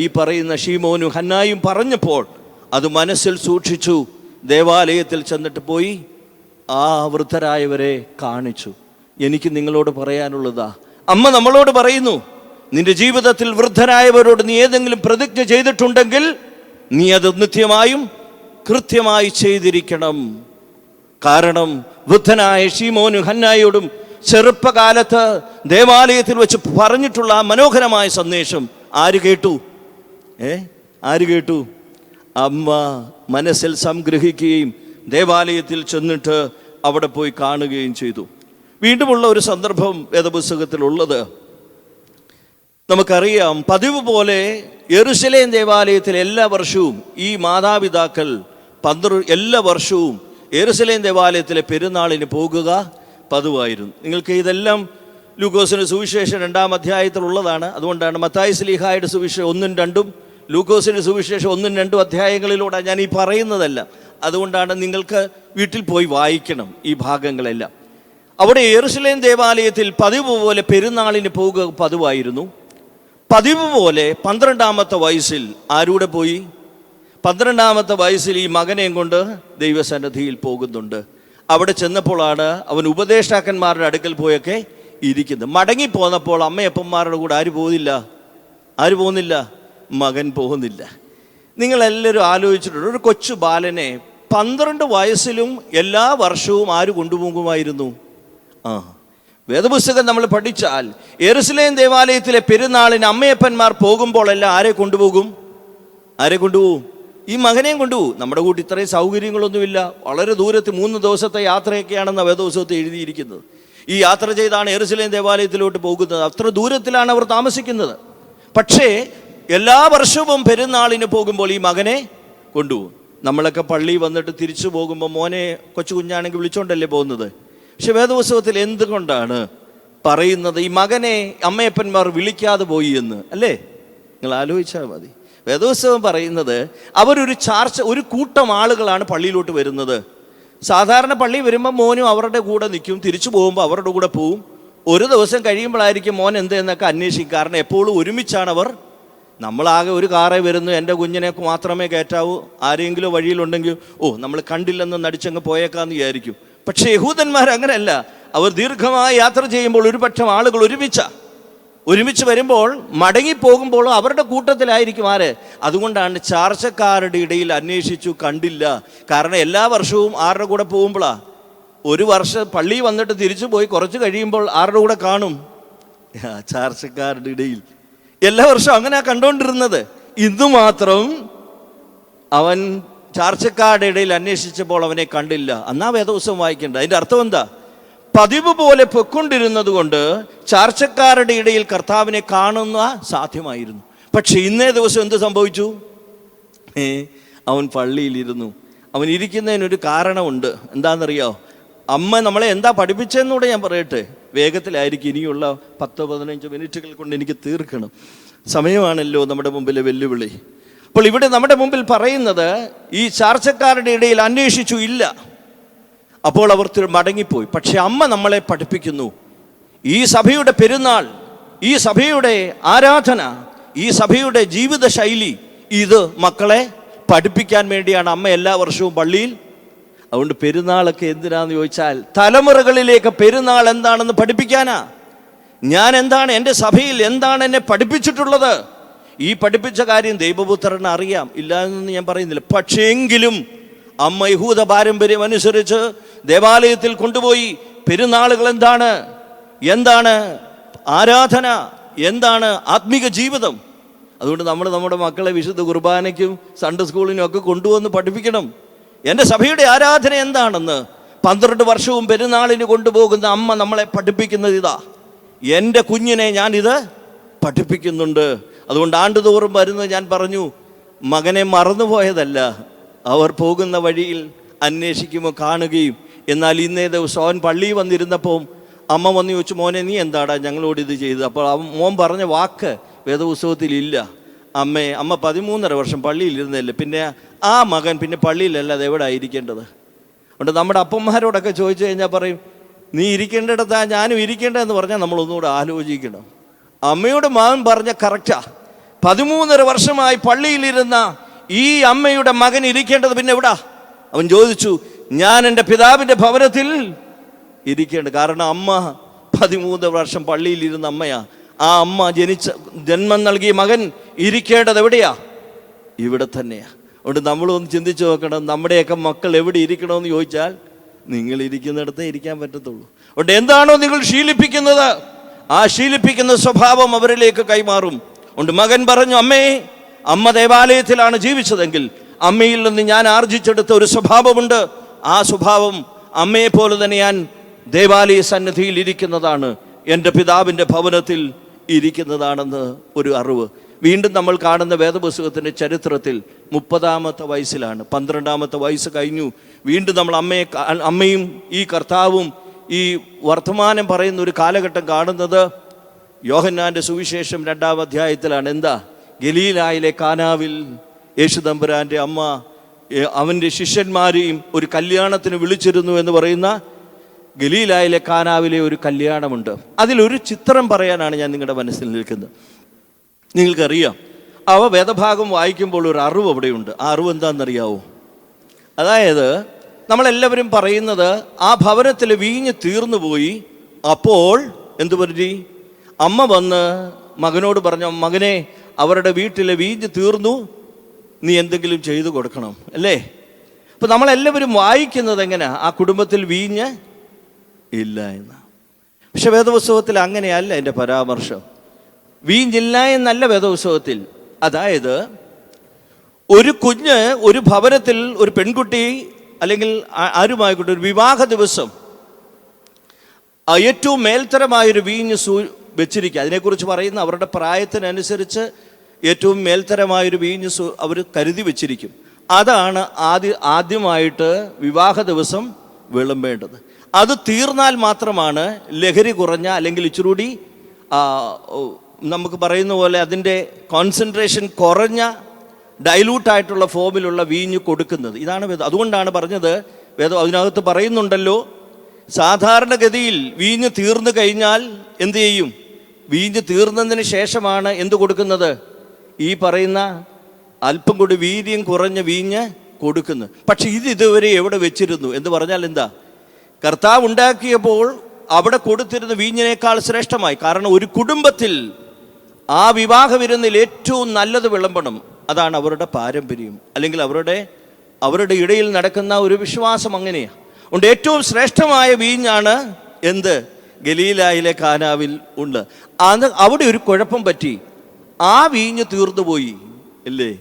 ഈ പറയുന്ന ശീമോനും ഹന്നായും പറഞ്ഞപ്പോൾ അത് മനസ്സിൽ സൂക്ഷിച്ചു. ദേവാലയത്തിൽ ചെന്നിട്ട് പോയി ആ വൃദ്ധരായവരെ കാണിച്ചു. എനിക്ക് നിങ്ങളോട് പറയാനുള്ളതാ, അമ്മ നമ്മളോട് പറയുന്നു, നിന്റെ ജീവിതത്തിൽ വൃദ്ധരായവരോട് നീ ഏതെങ്കിലും പ്രതിജ്ഞ ചെയ്തിട്ടുണ്ടെങ്കിൽ നീ അത് നിത്യമായും കൃത്യമായി ചെയ്തിരിക്കണം. കാരണം വൃദ്ധനായ ശീമോനും ഹന്നായോടും ചെറുപ്പകാലത്ത് ദേവാലയത്തിൽ വെച്ച് പറഞ്ഞിട്ടുള്ള ആ മനോഹരമായ സന്ദേശം ആര് കേട്ടു? ആര് കേട്ടു? അമ്മ മനസ്സിൽ സംഗ്രഹിക്കുകയും ദേവാലയത്തിൽ ചെന്നിട്ട് അവിടെ പോയി കാണുകയും ചെയ്തു. വീണ്ടുമുള്ള ഒരു സന്ദർഭം വേദപുസ്തകത്തിലുള്ളത് നമുക്കറിയാം. പതിവ് പോലെ യെരൂശലേം ദേവാലയത്തിൽ എല്ലാ വർഷവും ഈ മാതാപിതാക്കൾ എല്ലാ വർഷവും യെരൂശലേം ദേവാലയത്തിലെ പെരുന്നാളിന് പോകുക പതിവായിരുന്നു. നിങ്ങൾക്ക് ഇതെല്ലാം ലൂക്കോസിൻ്റെ സുവിശേഷം 2-ാം അധ്യായത്തിലുള്ളതാണ്. അതുകൊണ്ടാണ് മത്തായി ശ്ലീഹായുടെ സുവിശേഷം 1-ഉം 2-ഉം, ലൂക്കോസിൻ്റെ സുവിശേഷം 1-ഉം 2-ഉം അധ്യായങ്ങളിലൂടെ ഞാൻ ഈ പറയുന്നതല്ല. അതുകൊണ്ടാണ് നിങ്ങൾക്ക് വീട്ടിൽ പോയി വായിക്കണം ഈ ഭാഗങ്ങളെല്ലാം. അവിടെ യെരൂശലേം ദേവാലയത്തിൽ പതിവ് പോലെ പെരുന്നാളിന് പോകുക പതിവായിരുന്നു. പതിവ് പോലെ 12-ാമത്തെ വയസ്സിൽ ആരൂടെ പോയി? 12-ാമത്തെ വയസ്സിൽ ഈ മകനെയും കൊണ്ട് ദൈവസന്നിധിയിൽ പോകുന്നുണ്ട്. അവിടെ ചെന്നപ്പോഴാണ് അവൻ ഉപദേഷ്ടാക്കന്മാരുടെ അടുക്കൽ പോയൊക്കെ ഇരിക്കുന്നത്. മടങ്ങിപ്പോന്നപ്പോൾ അമ്മയപ്പന്മാരുടെ കൂടെ ആര് പോകുന്നില്ല? മകൻ പോകുന്നില്ല. നിങ്ങളെല്ലാവരും ആലോചിച്ചിട്ടുണ്ട്, ഒരു കൊച്ചു ബാലനെ 12 വയസ്സിലും എല്ലാ വർഷവും ആര് കൊണ്ടുപോകുമായിരുന്നു? വേദപുസ്തകം നമ്മൾ പഠിച്ചാൽ യെരൂശലേം ദേവാലയത്തിലെ പെരുന്നാളിന് അമ്മയപ്പന്മാർ പോകുമ്പോഴെല്ലാം ആരെ കൊണ്ടുപോകും? ഈ മകനെയും കൊണ്ടുപോകും. നമ്മുടെ കൂട്ടി ഇത്രയും സൗകര്യങ്ങളൊന്നുമില്ല, വളരെ ദൂരത്ത് 3 ദിവസത്തെ യാത്രയൊക്കെയാണെന്ന് വേദപുസ്തകത്തിൽ എഴുതിയിരിക്കുന്നത്. ഈ യാത്ര ചെയ്താണ് യെരുശലേം ദേവാലയത്തിലോട്ട് പോകുന്നത്. അത്ര ദൂരത്തിലാണ് അവർ താമസിക്കുന്നത്. പക്ഷേ എല്ലാ വർഷവും പെരുന്നാളിന് പോകുമ്പോൾ ഈ മകനെ കൊണ്ടുപോകും. നമ്മളൊക്കെ പള്ളി വന്നിട്ട് തിരിച്ചു പോകുമ്പോൾ മോനെ കൊച്ചു കുഞ്ഞാണെങ്കിൽ വിളിച്ചോണ്ടല്ലേ പോകുന്നത്. പക്ഷെ വേദപുസ്തകത്തിൽ എന്തുകൊണ്ടാണ് പറയുന്നത് ഈ മകനെ അമ്മയപ്പന്മാർ വിളിക്കാതെ പോയി എന്ന്? അല്ലേ, നിങ്ങൾ ആലോചിച്ചാൽ മതി. വേദപുസ്തകം പറയുന്നത് ഒരു കൂട്ടം ആളുകളാണ് പള്ളിയിലോട്ട് വരുന്നത്. സാധാരണ പള്ളി വരുമ്പോൾ മോനും അവരുടെ കൂടെ നിൽക്കും, തിരിച്ചു പോകുമ്പോൾ അവരുടെ കൂടെ പോവും. ഒരു ദിവസം കഴിയുമ്പോഴായിരിക്കും മോൻ എന്തെന്നൊക്കെ അന്വേഷിക്കും. കാരണം എപ്പോഴും ഒരുമിച്ചാണ് അവർ. നമ്മളാകെ ഒരു കാറേ വരുന്നു, എൻ്റെ കുഞ്ഞിനെ മാത്രമേ കയറ്റാവൂ, ആരെങ്കിലും വഴിയിലുണ്ടെങ്കിൽ നമ്മൾ കണ്ടില്ലെന്ന് നടിച്ചങ്ങ് പോയേക്കാന്ന് വിചാരിക്കും. പക്ഷേ യഹൂദന്മാർ അങ്ങനെയല്ല. അവർ ദീർഘമായി യാത്ര ചെയ്യുമ്പോൾ ഒരുപക്ഷം ആളുകൾ ഒരുമിച്ച് വരുമ്പോൾ മടങ്ങിപ്പോകുമ്പോൾ അവരുടെ കൂട്ടത്തിലായിരിക്കും ആര്. അതുകൊണ്ടാണ് ചാർച്ചക്കാരുടെ ഇടയിൽ അന്വേഷിച്ചു, കണ്ടില്ല. കാരണം എല്ലാ വർഷവും ആരുടെ കൂടെ പോകുമ്പോഴാ, ഒരു വർഷം പള്ളി വന്നിട്ട് തിരിച്ചു പോയി കുറച്ച് കഴിയുമ്പോൾ ആരുടെ കൂടെ കാണും? ചാർച്ചക്കാരുടെ ഇടയിൽ. എല്ലാ വർഷവും അങ്ങനെ കണ്ടുകൊണ്ടിരുന്നത്. ഇന്ന് മാത്രം അവൻ ചാർച്ചക്കാരുടെ ഇടയിൽ അന്വേഷിച്ചപ്പോൾ അവനെ കണ്ടില്ല. എന്നാ വേദപുസ്തകം വായിക്കേണ്ട. അതിൻ്റെ അർത്ഥം എന്താ? പതിവ് പോലെ പൊക്കൊണ്ടിരുന്നത് കൊണ്ട് ചാർച്ചക്കാരുടെ ഇടയിൽ കർത്താവിനെ കാണുന്ന സാധ്യമായിരുന്നു. പക്ഷെ ഇന്നേ ദിവസം എന്ത് സംഭവിച്ചു? അവൻ പള്ളിയിലിരുന്നു. അവൻ ഇരിക്കുന്നതിനൊരു കാരണമുണ്ട്. എന്താണെന്നറിയോ? അമ്മ നമ്മളെ എന്താ പഠിപ്പിച്ചതെന്നൂടെ ഞാൻ പറയട്ടെ. വേഗത്തിലായിരിക്കും, ഇനിയുള്ള 10-15 മിനിറ്റുകൾ കൊണ്ട് എനിക്ക് തീർക്കണം. സമയമാണല്ലോ നമ്മുടെ മുമ്പിലെ വെല്ലുവിളി. അപ്പോൾ ഇവിടെ നമ്മുടെ മുമ്പിൽ പറയുന്നത് ഈ ചാർച്ചക്കാരുടെ ഇടയിൽ അന്വേഷിച്ചു, ഇല്ല. അപ്പോൾ അവർ മടങ്ങിപ്പോയി. പക്ഷെ അമ്മ നമ്മളെ പഠിപ്പിക്കുന്നു. ഈ സഭയുടെ പെരുന്നാൾ, ഈ സഭയുടെ ആരാധന, ഈ സഭയുടെ ജീവിത ശൈലി, ഇത് മക്കളെ പഠിപ്പിക്കാൻ വേണ്ടിയാണ് അമ്മ എല്ലാ വർഷവും പള്ളിയിൽ. അതുകൊണ്ട് പെരുന്നാളൊക്കെ എന്തിനാന്ന് ചോദിച്ചാൽ തലമുറകളിലേക്ക് പെരുന്നാൾ എന്താണെന്ന് പഠിപ്പിക്കാനാ. ഞാൻ എന്താണ്, എൻ്റെ സഭയിൽ എന്താണ് എന്നെ പഠിപ്പിച്ചിട്ടുള്ളത്? ഈ പഠിപ്പിച്ച കാര്യം ദൈവപുത്രന് അറിയാം, ഇല്ല എന്ന് ഞാൻ പറയുന്നില്ല. പക്ഷേ എങ്കിലും അമ്മ യഹൂദ പാരമ്പര്യം അനുസരിച്ച് ദേവാലയത്തിൽ കൊണ്ടുപോയി പെരുന്നാളുകൾ എന്താണ് ആരാധന, എന്താണ് ആത്മീക ജീവിതം. അതുകൊണ്ട് നമ്മൾ നമ്മുടെ മക്കളെ വിശുദ്ധ കുർബാനയ്ക്കും സൺഡേ സ്കൂളിനും ഒക്കെ കൊണ്ടുവന്ന് പഠിപ്പിക്കണം. എൻ്റെ സഭയുടെ ആരാധന എന്താണെന്ന് 12 വർഷവും പെരുന്നാളിന് കൊണ്ടുപോകുന്ന അമ്മ നമ്മളെ പഠിപ്പിക്കുന്നത് ഇതാ. എൻ്റെ കുഞ്ഞിനെ ഞാനിത് പഠിപ്പിക്കുന്നുണ്ട്. അതുകൊണ്ട് ആണ്ടുതോറും വരുന്നത് ഞാൻ പറഞ്ഞു, മകനെ മറന്നുപോയതല്ല, അവർ പോകുന്ന വഴിയിൽ അന്വേഷിക്കുമ്പോൾ കാണുകയും. എന്നാൽ ഇന്നേ ദിവസം അവൻ പള്ളിയിൽ വന്നിരുന്നപ്പോൾ അമ്മ വന്ന് ചോദിച്ചു, മോനെ നീ എന്താടാ ഞങ്ങളോട് ഇത് ചെയ്തത്? അപ്പോൾ മോൻ പറഞ്ഞ വാക്ക് വേദപുസ്തകത്തിലില്ല. അമ്മ 13.5 വർഷം പള്ളിയിലിരുന്നല്ലേ, പിന്നെ ആ മകൻ പിന്നെ പള്ളിയിലല്ല, അത് എവിടെ ആയിരിക്കേണ്ടത്? അതുകൊണ്ട് നമ്മുടെ അപ്പന്മാരോടൊക്കെ ചോദിച്ചു കഴിഞ്ഞാൽ പറയും, നീ ഇരിക്കേണ്ടിടത്താ ഞാനും ഇരിക്കേണ്ടതെന്ന് പറഞ്ഞാൽ നമ്മളൊന്നുകൂടെ ആലോചിക്കണം. അമ്മയുടെ മകൻ പറഞ്ഞ കറക്റ്റാ. 13.5 വർഷമായി പള്ളിയിലിരുന്ന ഈ അമ്മയുടെ മകൻ ഇരിക്കേണ്ടത് പിന്നെ എവിടാ? അവൻ ചോദിച്ചു, ഞാൻ എൻ്റെ പിതാവിൻ്റെ ഭവനത്തിൽ ഇരിക്കേണ്ടത്. കാരണം അമ്മ 13 വർഷം പള്ളിയിലിരുന്ന അമ്മയാ. ആ അമ്മ ജന്മം നൽകിയ മകൻ ഇരിക്കേണ്ടത് എവിടെയാ? ഇവിടെ തന്നെയാ. അതുകൊണ്ട് നമ്മളൊന്ന് ചിന്തിച്ചു നോക്കണം, നമ്മുടെയൊക്കെ മക്കൾ എവിടെ ഇരിക്കണമെന്ന് ചോദിച്ചാൽ നിങ്ങൾ ഇരിക്കുന്നിടത്തേ ഇരിക്കാൻ പറ്റത്തുള്ളൂ. അതുകൊണ്ട് എന്താണോ നിങ്ങൾ ശീലിപ്പിക്കുന്നത്, ആ ശീലിപ്പിക്കുന്ന സ്വഭാവം അവരിലേക്ക് കൈമാറും. അതുകൊണ്ട് മകൻ പറഞ്ഞു, അമ്മ ദേവാലയത്തിലാണ് ജീവിച്ചതെങ്കിൽ അമ്മയിൽ നിന്ന് ഞാൻ ആർജിച്ചെടുത്ത ഒരു സ്വഭാവമുണ്ട്. ആ സ്വഭാവം അമ്മയെ പോലെ തന്നെ ഞാൻ ദേവാലയ സന്നിധിയിൽ ഇരിക്കുന്നതാണ്, എൻ്റെ പിതാവിൻ്റെ ഭവനത്തിൽ ഇരിക്കുന്നതാണെന്ന് ഒരു അറിവ്. വീണ്ടും നമ്മൾ കാണുന്ന വേദപുസ്തകത്തിൻ്റെ ചരിത്രത്തിൽ 30-ാമത്തെ വയസ്സിലാണ്, 12-ാമത്തെ വയസ്സ് കഴിഞ്ഞു. വീണ്ടും നമ്മൾ അമ്മയും ഈ കർത്താവും ഈ വർത്തമാനം പറയുന്ന ഒരു കാലഘട്ടം കാണുന്നത് യോഹന്നാൻ്റെ സുവിശേഷം 2-ാം അധ്യായത്തിലാണ്. എന്താ? ഗലീലായിലെ കാനാവിൽ യേശുതമ്പുരാൻ്റെ അമ്മ അവൻ്റെ ശിഷ്യന്മാരെയും ഒരു കല്യാണത്തിന് വിളിച്ചിരുന്നു എന്ന് പറയുന്ന ഗലീലായിലെ കാനാവിലെ ഒരു കല്യാണമുണ്ട്. അതിലൊരു ചിത്രം പറയാനാണ് ഞാൻ നിങ്ങളുടെ മനസ്സിൽ നിൽക്കുന്നത്. നിങ്ങൾക്കറിയാം, വേദഭാഗം വായിക്കുമ്പോൾ ഒരു അറിവ് അവിടെയുണ്ട്. ആ അറിവ് എന്താണെന്നറിയാവോ? അതായത് നമ്മളെല്ലാവരും പറയുന്നത് ആ ഭവനത്തിൽ വീഞ്ഞ് തീർന്നുപോയി. അപ്പോൾ എന്തു പറ്റി? അമ്മ വന്ന് മകനോട് പറഞ്ഞു, മകനെ അവരുടെ വീട്ടിലെ വീഞ്ഞ് തീർന്നു, നീ എന്തെങ്കിലും ചെയ്തു കൊടുക്കണം, അല്ലേ? അപ്പം നമ്മളെല്ലാവരും വായിക്കുന്നത് എങ്ങനെയാ? ആ കുടുംബത്തിൽ വീഞ്ഞ് ഇല്ല എന്ന്. പക്ഷെ വേദപുസ്തകത്തിൽ അങ്ങനെയല്ല എൻ്റെ പരാമർശം. വീഞ്ഞില്ല എന്നല്ല വേദപുസ്തകത്തിൽ. അതായത് ഒരു കുഞ്ഞ് ഒരു ഭവനത്തിൽ ഒരു പെൺകുട്ടി അല്ലെങ്കിൽ ആരുമായിക്കോട്ടെ ഒരു വിവാഹ ദിവസം ഏറ്റവും മേൽത്തരമായൊരു വീഞ്ഞ് വെച്ചിരിക്കുക. അതിനെക്കുറിച്ച് പറയുന്ന അവരുടെ പ്രായത്തിനനുസരിച്ച് ഏറ്റവും മേൽത്തരമായൊരു വീഞ്ഞ് അവർ കരുതി വെച്ചിരിക്കും. അതാണ് ആദ്യമായിട്ട് വിവാഹ ദിവസം വിളമ്പേണ്ടത്. അത് തീർന്നാൽ മാത്രമാണ് ലഹരി കുറഞ്ഞ അല്ലെങ്കിൽ ഇച്ചിരൂടി നമുക്ക് പറയുന്ന പോലെ അതിൻ്റെ കോൺസെൻട്രേഷൻ കുറഞ്ഞ ഡൈലൂട്ടായിട്ടുള്ള ഫോമിലുള്ള വീഞ്ഞ് കൊടുക്കുന്നത്. ഇതാണ് വേദം. അതുകൊണ്ടാണ് പറഞ്ഞത്, വേദം അതിനകത്ത് പറയുന്നുണ്ടല്ലോ, സാധാരണഗതിയിൽ വീഞ്ഞ് തീർന്നു കഴിഞ്ഞാൽ എന്തു ചെയ്യും? വീഞ്ഞ് തീർന്നതിന് ശേഷമാണ് എന്ത് കൊടുക്കുന്നത്? ഈ പറയുന്ന അല്പം കൂടി വീര്യം കുറഞ്ഞ വീഞ്ഞ് കൊടുക്കുന്നു. പക്ഷെ ഇതുവരെ എവിടെ വെച്ചിരുന്നു എന്ന് പറഞ്ഞാൽ എന്താ? കർത്താവ് ഉണ്ടാക്കിയപ്പോൾ അവിടെ കൊടുത്തിരുന്ന വീഞ്ഞിനേക്കാൾ ശ്രേഷ്ഠമായി. കാരണം ഒരു കുടുംബത്തിൽ ആ വിവാഹ വിരുന്നിൽ ഏറ്റവും നല്ലത് വിളമ്പണം. അതാണ് അവരുടെ പാരമ്പര്യം, അല്ലെങ്കിൽ അവരുടെ ഇടയിൽ നടക്കുന്ന ഒരു വിശ്വാസം അങ്ങനെയാണ്. അതുകൊണ്ട് ഏറ്റവും ശ്രേഷ്ഠമായ വീഞ്ഞാണ് എന്ത്? ഗലീലായിലെ കാനാവിൽ ഉണ്ട്. അവിടെ ഒരു കുഴപ്പം പറ്റി, ആ വീഞ്ഞ് തീർന്നുപോയി അല്ലേ?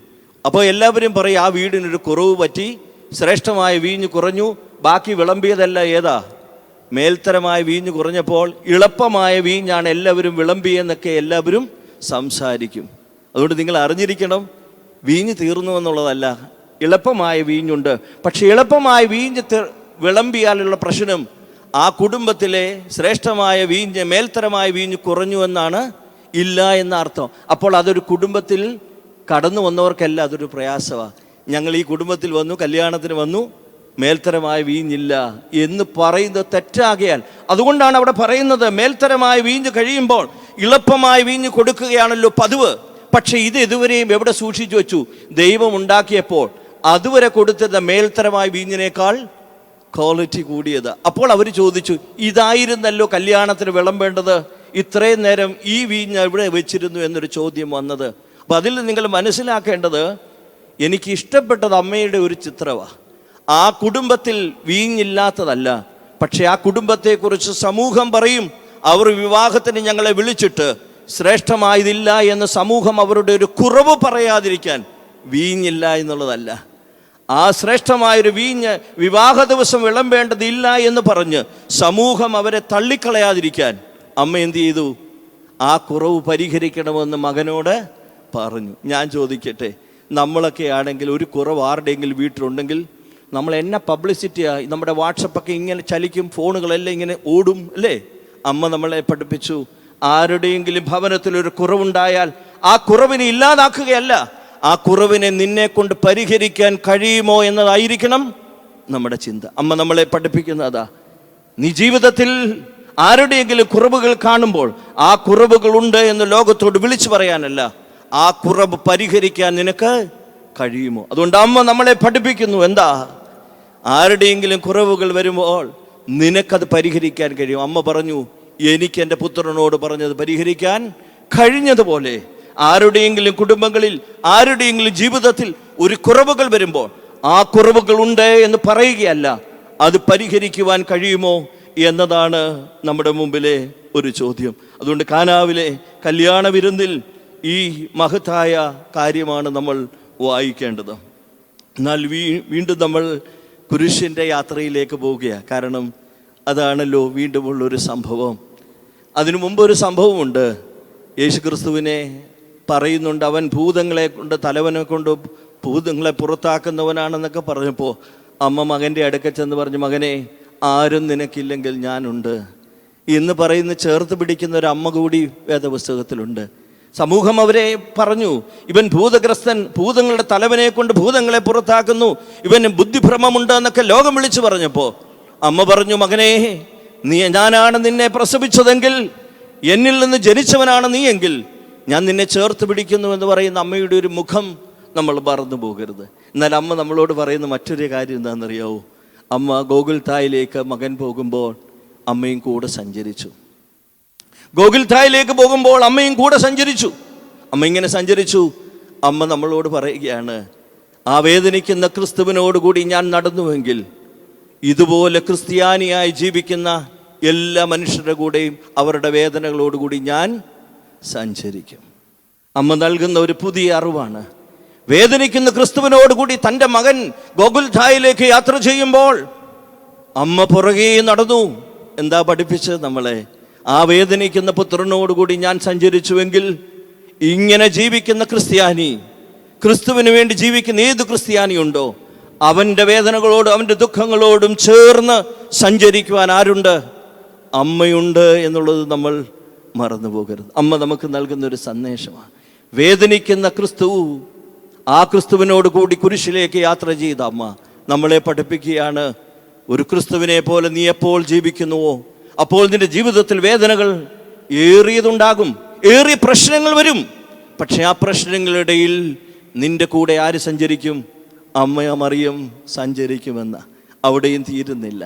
അപ്പോൾ എല്ലാവരും പറയും ആ വീടിനൊരു കുറവ് പറ്റി, ശ്രേഷ്ഠമായ വീഞ്ഞ് കുറഞ്ഞു, ബാക്കി വിളമ്പിയതല്ല ഏതാ? മേൽത്തരമായ വീഞ്ഞ് കുറഞ്ഞപ്പോൾ എളുപ്പമായ വീഞ്ഞാണ് എല്ലാവരും വിളമ്പിയെന്നൊക്കെ എല്ലാവരും സംസാരിക്കും. അതുകൊണ്ട് നിങ്ങൾ അറിഞ്ഞിരിക്കണം, വീഞ്ഞ് തീർന്നു എന്നുള്ളതല്ല, എളുപ്പമായ വീഞ്ഞുണ്ട്. പക്ഷെ എളുപ്പമായ വീഞ്ഞ് വിളമ്പിയാലുള്ള പ്രശ്നം ആ കുടുംബത്തിലെ ശ്രേഷ്ഠമായ വീഞ്ഞ്, മേൽത്തരമായ വീഞ്ഞ് കുറഞ്ഞു എന്നാണ്, ഇല്ല എന്ന അർത്ഥം. അപ്പോൾ അതൊരു കുടുംബത്തിൽ കടന്നു വന്നവർക്കല്ല അതൊരു പ്രയാസമാണ്. ഞങ്ങൾ ഈ കുടുംബത്തിൽ വന്നു, കല്യാണത്തിന് വന്നു, മേൽത്തരമായ വീഞ്ഞില്ല എന്ന് പറയുന്നത് തെറ്റാകിയാൽ, അതുകൊണ്ടാണ് അവിടെ പറയുന്നത് മേൽത്തരമായ വീഞ്ഞ് കഴിയുമ്പോൾ എളുപ്പമായ വീഞ്ഞ് കൊടുക്കുകയാണല്ലോ പതിവ്. പക്ഷെ ഇത് ഇതുവരെയും എവിടെ സൂക്ഷിച്ചു വെച്ചു? ദൈവം ഉണ്ടാക്കിയപ്പോൾ അതുവരെ കൊടുത്തത് മേൽത്തരമായ വീഞ്ഞിനേക്കാൾ ക്വാളിറ്റി കൂടിയത്. അപ്പോൾ അവർ ചോദിച്ചു, ഇതായിരുന്നല്ലോ കല്യാണത്തിന് വിളമ്പേണ്ടത്, ഇത്രയും നേരം ഈ വീഞ്ഞ് എവിടെ വെച്ചിരുന്നു എന്നൊരു ചോദ്യം വന്നത്. അപ്പം അതിൽ നിങ്ങൾ മനസ്സിലാക്കേണ്ടത്, എനിക്ക് ഇഷ്ടപ്പെട്ടത് അമ്മയുടെ ഒരു ചിത്രമാണ്. ആ കുടുംബത്തിൽ വീഞ്ഞില്ലാത്തതല്ല, പക്ഷെ ആ കുടുംബത്തെക്കുറിച്ച് സമൂഹം പറയും, അവർ വിവാഹത്തിന് ഞങ്ങളെ വിളിച്ചിട്ട് ശ്രേഷ്ഠമായതില്ല എന്ന് സമൂഹം അവരുടെ ഒരു കുറവ് പറയാതിരിക്കാൻ വീഞ്ഞില്ല എന്നുള്ളതല്ല. ആ ശ്രേഷ്ഠമായൊരു വീഞ്ഞ് വിവാഹ ദിവസം വിളമ്പേണ്ടതില്ല എന്ന് പറഞ്ഞ് സമൂഹം അവരെ തള്ളിക്കളയാതിരിക്കാൻ അമ്മ എന്ത് ചെയ്തു? ആ കുറവ് പരിഹരിക്കണമെന്ന് മകനോട് പറഞ്ഞു. ഞാൻ ചോദിക്കട്ടെ, നമ്മളൊക്കെ ആണെങ്കിൽ ഒരു കുറവ് ആരുടെയെങ്കിലും വീട്ടിലുണ്ടെങ്കിൽ നമ്മൾ എന്നെ പബ്ലിസിറ്റിയായി നമ്മുടെ വാട്സപ്പൊക്കെ ഇങ്ങനെ ചലിക്കും, ഫോണുകളെല്ലാം ഇങ്ങനെ ഓടും അല്ലേ? അമ്മ നമ്മളെ പഠിപ്പിച്ചു, ആരുടെയെങ്കിലും ഭവനത്തിലൊരു കുറവുണ്ടായാൽ ആ കുറവിനെ ഇല്ലാതാക്കുകയല്ല, ആ കുറവിനെ നിന്നെ കൊണ്ട് പരിഹരിക്കാൻ കഴിയുമോ എന്നതായിരിക്കണം നമ്മുടെ ചിന്ത. അമ്മ നമ്മളെ പഠിപ്പിക്കുന്നതാ. നീ ജീവിതത്തിൽ ആരുടെയെങ്കിലും കുറവുകൾ കാണുമ്പോൾ ആ കുറവുകളുണ്ട് എന്ന് ലോകത്തോട് വിളിച്ചു പറയാനല്ല, ആ കുറവ് പരിഹരിക്കാൻ നിനക്ക് കഴിയുമോ? അതുകൊണ്ട് അമ്മ നമ്മളെ പഠിപ്പിക്കുന്നു, എന്താ? ആരുടെയെങ്കിലും കുറവുകൾ വരുമ്പോൾ നിനക്കത് പരിഹരിക്കാൻ കഴിയും. അമ്മ പറഞ്ഞു, എനിക്ക് എൻ്റെ പുത്രനോട് പറഞ്ഞത് പരിഹരിക്കാൻ കഴിഞ്ഞതുപോലെ ആരുടെയെങ്കിലും കുടുംബങ്ങളിൽ, ആരുടെയെങ്കിലും ജീവിതത്തിൽ ഒരു കുറവുകൾ വരുമ്പോൾ ആ കുറവുകൾ ഉണ്ട് എന്ന് പറയുകയല്ല, അത് പരിഹരിക്കുവാൻ കഴിയുമോ എന്നതാണ് നമ്മുടെ മുമ്പിലെ ഒരു ചോദ്യം. അതുകൊണ്ട് കാനാവിലെ കല്യാണ വിരുന്നിൽ ഈ മഹത്തായ കാര്യമാണ് നമ്മൾ വായിക്കേണ്ടത്. എന്നാൽ വീണ്ടും നമ്മൾ കുരിശിൻ്റെ യാത്രയിലേക്ക് പോവുകയാണ്. കാരണം അതാണല്ലോ വീണ്ടുമുള്ളൊരു സംഭവം. അതിനു മുമ്പ് ഒരു സംഭവമുണ്ട്. യേശു ക്രിസ്തുവിനെ പറയുന്നുണ്ട്, അവൻ ഭൂതങ്ങളെ കൊണ്ട്, തലവനെ കൊണ്ട് ഭൂതങ്ങളെ പുറത്താക്കുന്നവനാണെന്നൊക്കെ പറഞ്ഞപ്പോൾ അമ്മ മകൻ്റെ അടുക്കൽ ചെന്ന് പറഞ്ഞു, മകനെ, ആരും നിനക്കില്ലെങ്കിൽ ഞാനുണ്ട് എന്ന് പറയുന്ന ചേർത്ത് പിടിക്കുന്ന ഒരു അമ്മ കൂടി വേദപുസ്തകത്തിലുണ്ട്. സമൂഹം അവരെ പറഞ്ഞു, ഇവൻ ഭൂതഗ്രസ്തൻ, ഭൂതങ്ങളുടെ തലവനെ കൊണ്ട് ഭൂതങ്ങളെ പുറത്താക്കുന്നു, ഇവന് ബുദ്ധിഭ്രമമുണ്ട് എന്നൊക്കെ ലോകം വിളിച്ചു പറഞ്ഞപ്പോൾ അമ്മ പറഞ്ഞു, മകനെ, ഞാനാണ് നിന്നെ പ്രസവിച്ചതെങ്കിൽ, എന്നിൽ നിന്ന് ജനിച്ചവനാണ് നീ എങ്കിൽ ഞാൻ നിന്നെ ചേർത്ത് പിടിക്കുന്നു എന്ന് പറയുന്ന അമ്മയുടെ ഒരു മുഖം നമ്മൾ മറന്നു പോകരുത്. എന്നാൽ അമ്മ നമ്മളോട് പറയുന്ന മറ്റൊരു കാര്യം എന്താണെന്നറിയാവോ? അമ്മ ഗോകുൽത്തായിലേക്ക് മകൻ പോകുമ്പോൾ അമ്മയും കൂടെ സഞ്ചരിച്ചു. ഗോകുൽത്തായിലേക്ക് പോകുമ്പോൾ അമ്മയും കൂടെ സഞ്ചരിച്ചു. അമ്മ ഇങ്ങനെ സഞ്ചരിച്ചു. അമ്മ നമ്മളോട് പറയുകയാണ്, ആ വേദനിക്കുന്ന ക്രിസ്തുവിനോടുകൂടി ഞാൻ നടന്നുവെങ്കിൽ ഇതുപോലെ ക്രിസ്ത്യാനിയായി ജീവിക്കുന്ന എല്ലാ മനുഷ്യരുടെ കൂടെയും അവരുടെ വേദനകളോടുകൂടി ഞാൻ സഞ്ചരിക്കും. അമ്മ നൽകുന്ന ഒരു പുതിയ അറിവാണ്. വേദനിക്കുന്ന ക്രിസ്തുവിനോടുകൂടി തൻ്റെ മകൻ ഗോകുൽഥായിലേക്ക് യാത്ര ചെയ്യുമ്പോൾ അമ്മ പുറകെ നടന്നു. എന്താ പഠിപ്പിച്ചത് നമ്മളെ? ആ വേദനിക്കുന്ന പുത്രനോടുകൂടി ഞാൻ സഞ്ചരിച്ചുവെങ്കിൽ ഇങ്ങനെ ജീവിക്കുന്ന ക്രിസ്ത്യാനി, ക്രിസ്തുവിന് വേണ്ടി ജീവിക്കുന്ന ഏത് ക്രിസ്ത്യാനി ഉണ്ടോ, അവൻ്റെ വേദനകളോടും അവൻ്റെ ദുഃഖങ്ങളോടും ചേർന്ന് സഞ്ചരിക്കുവാൻ ആരുണ്ട്? അമ്മയുണ്ട് എന്നുള്ളത് നമ്മൾ മറന്നു പോകരുത്. അമ്മ നമുക്ക് നൽകുന്ന ഒരു സന്ദേശമാണ്. വേദനിക്കുന്ന ക്രിസ്തു, ആ ക്രിസ്തുവിനോട് കൂടി കുരിശിലേക്ക് യാത്ര ചെയ്ത അമ്മ നമ്മളെ പഠിപ്പിക്കുകയാണ്, ഒരു ക്രിസ്തുവിനെ പോലെ നീ എപ്പോൾ ജീവിക്കുന്നുവോ അപ്പോൾ നിന്റെ ജീവിതത്തിൽ വേദനകൾ ഏറിയതുണ്ടാകും, ഏറിയ പ്രശ്നങ്ങൾ വരും. പക്ഷെ ആ പ്രശ്നങ്ങളിടയിൽ നിന്റെ കൂടെ ആര് സഞ്ചരിക്കും? അമ്മ മറിയം സഞ്ചരിക്കുമെന്ന്. അവിടെയും തീരുന്നില്ല.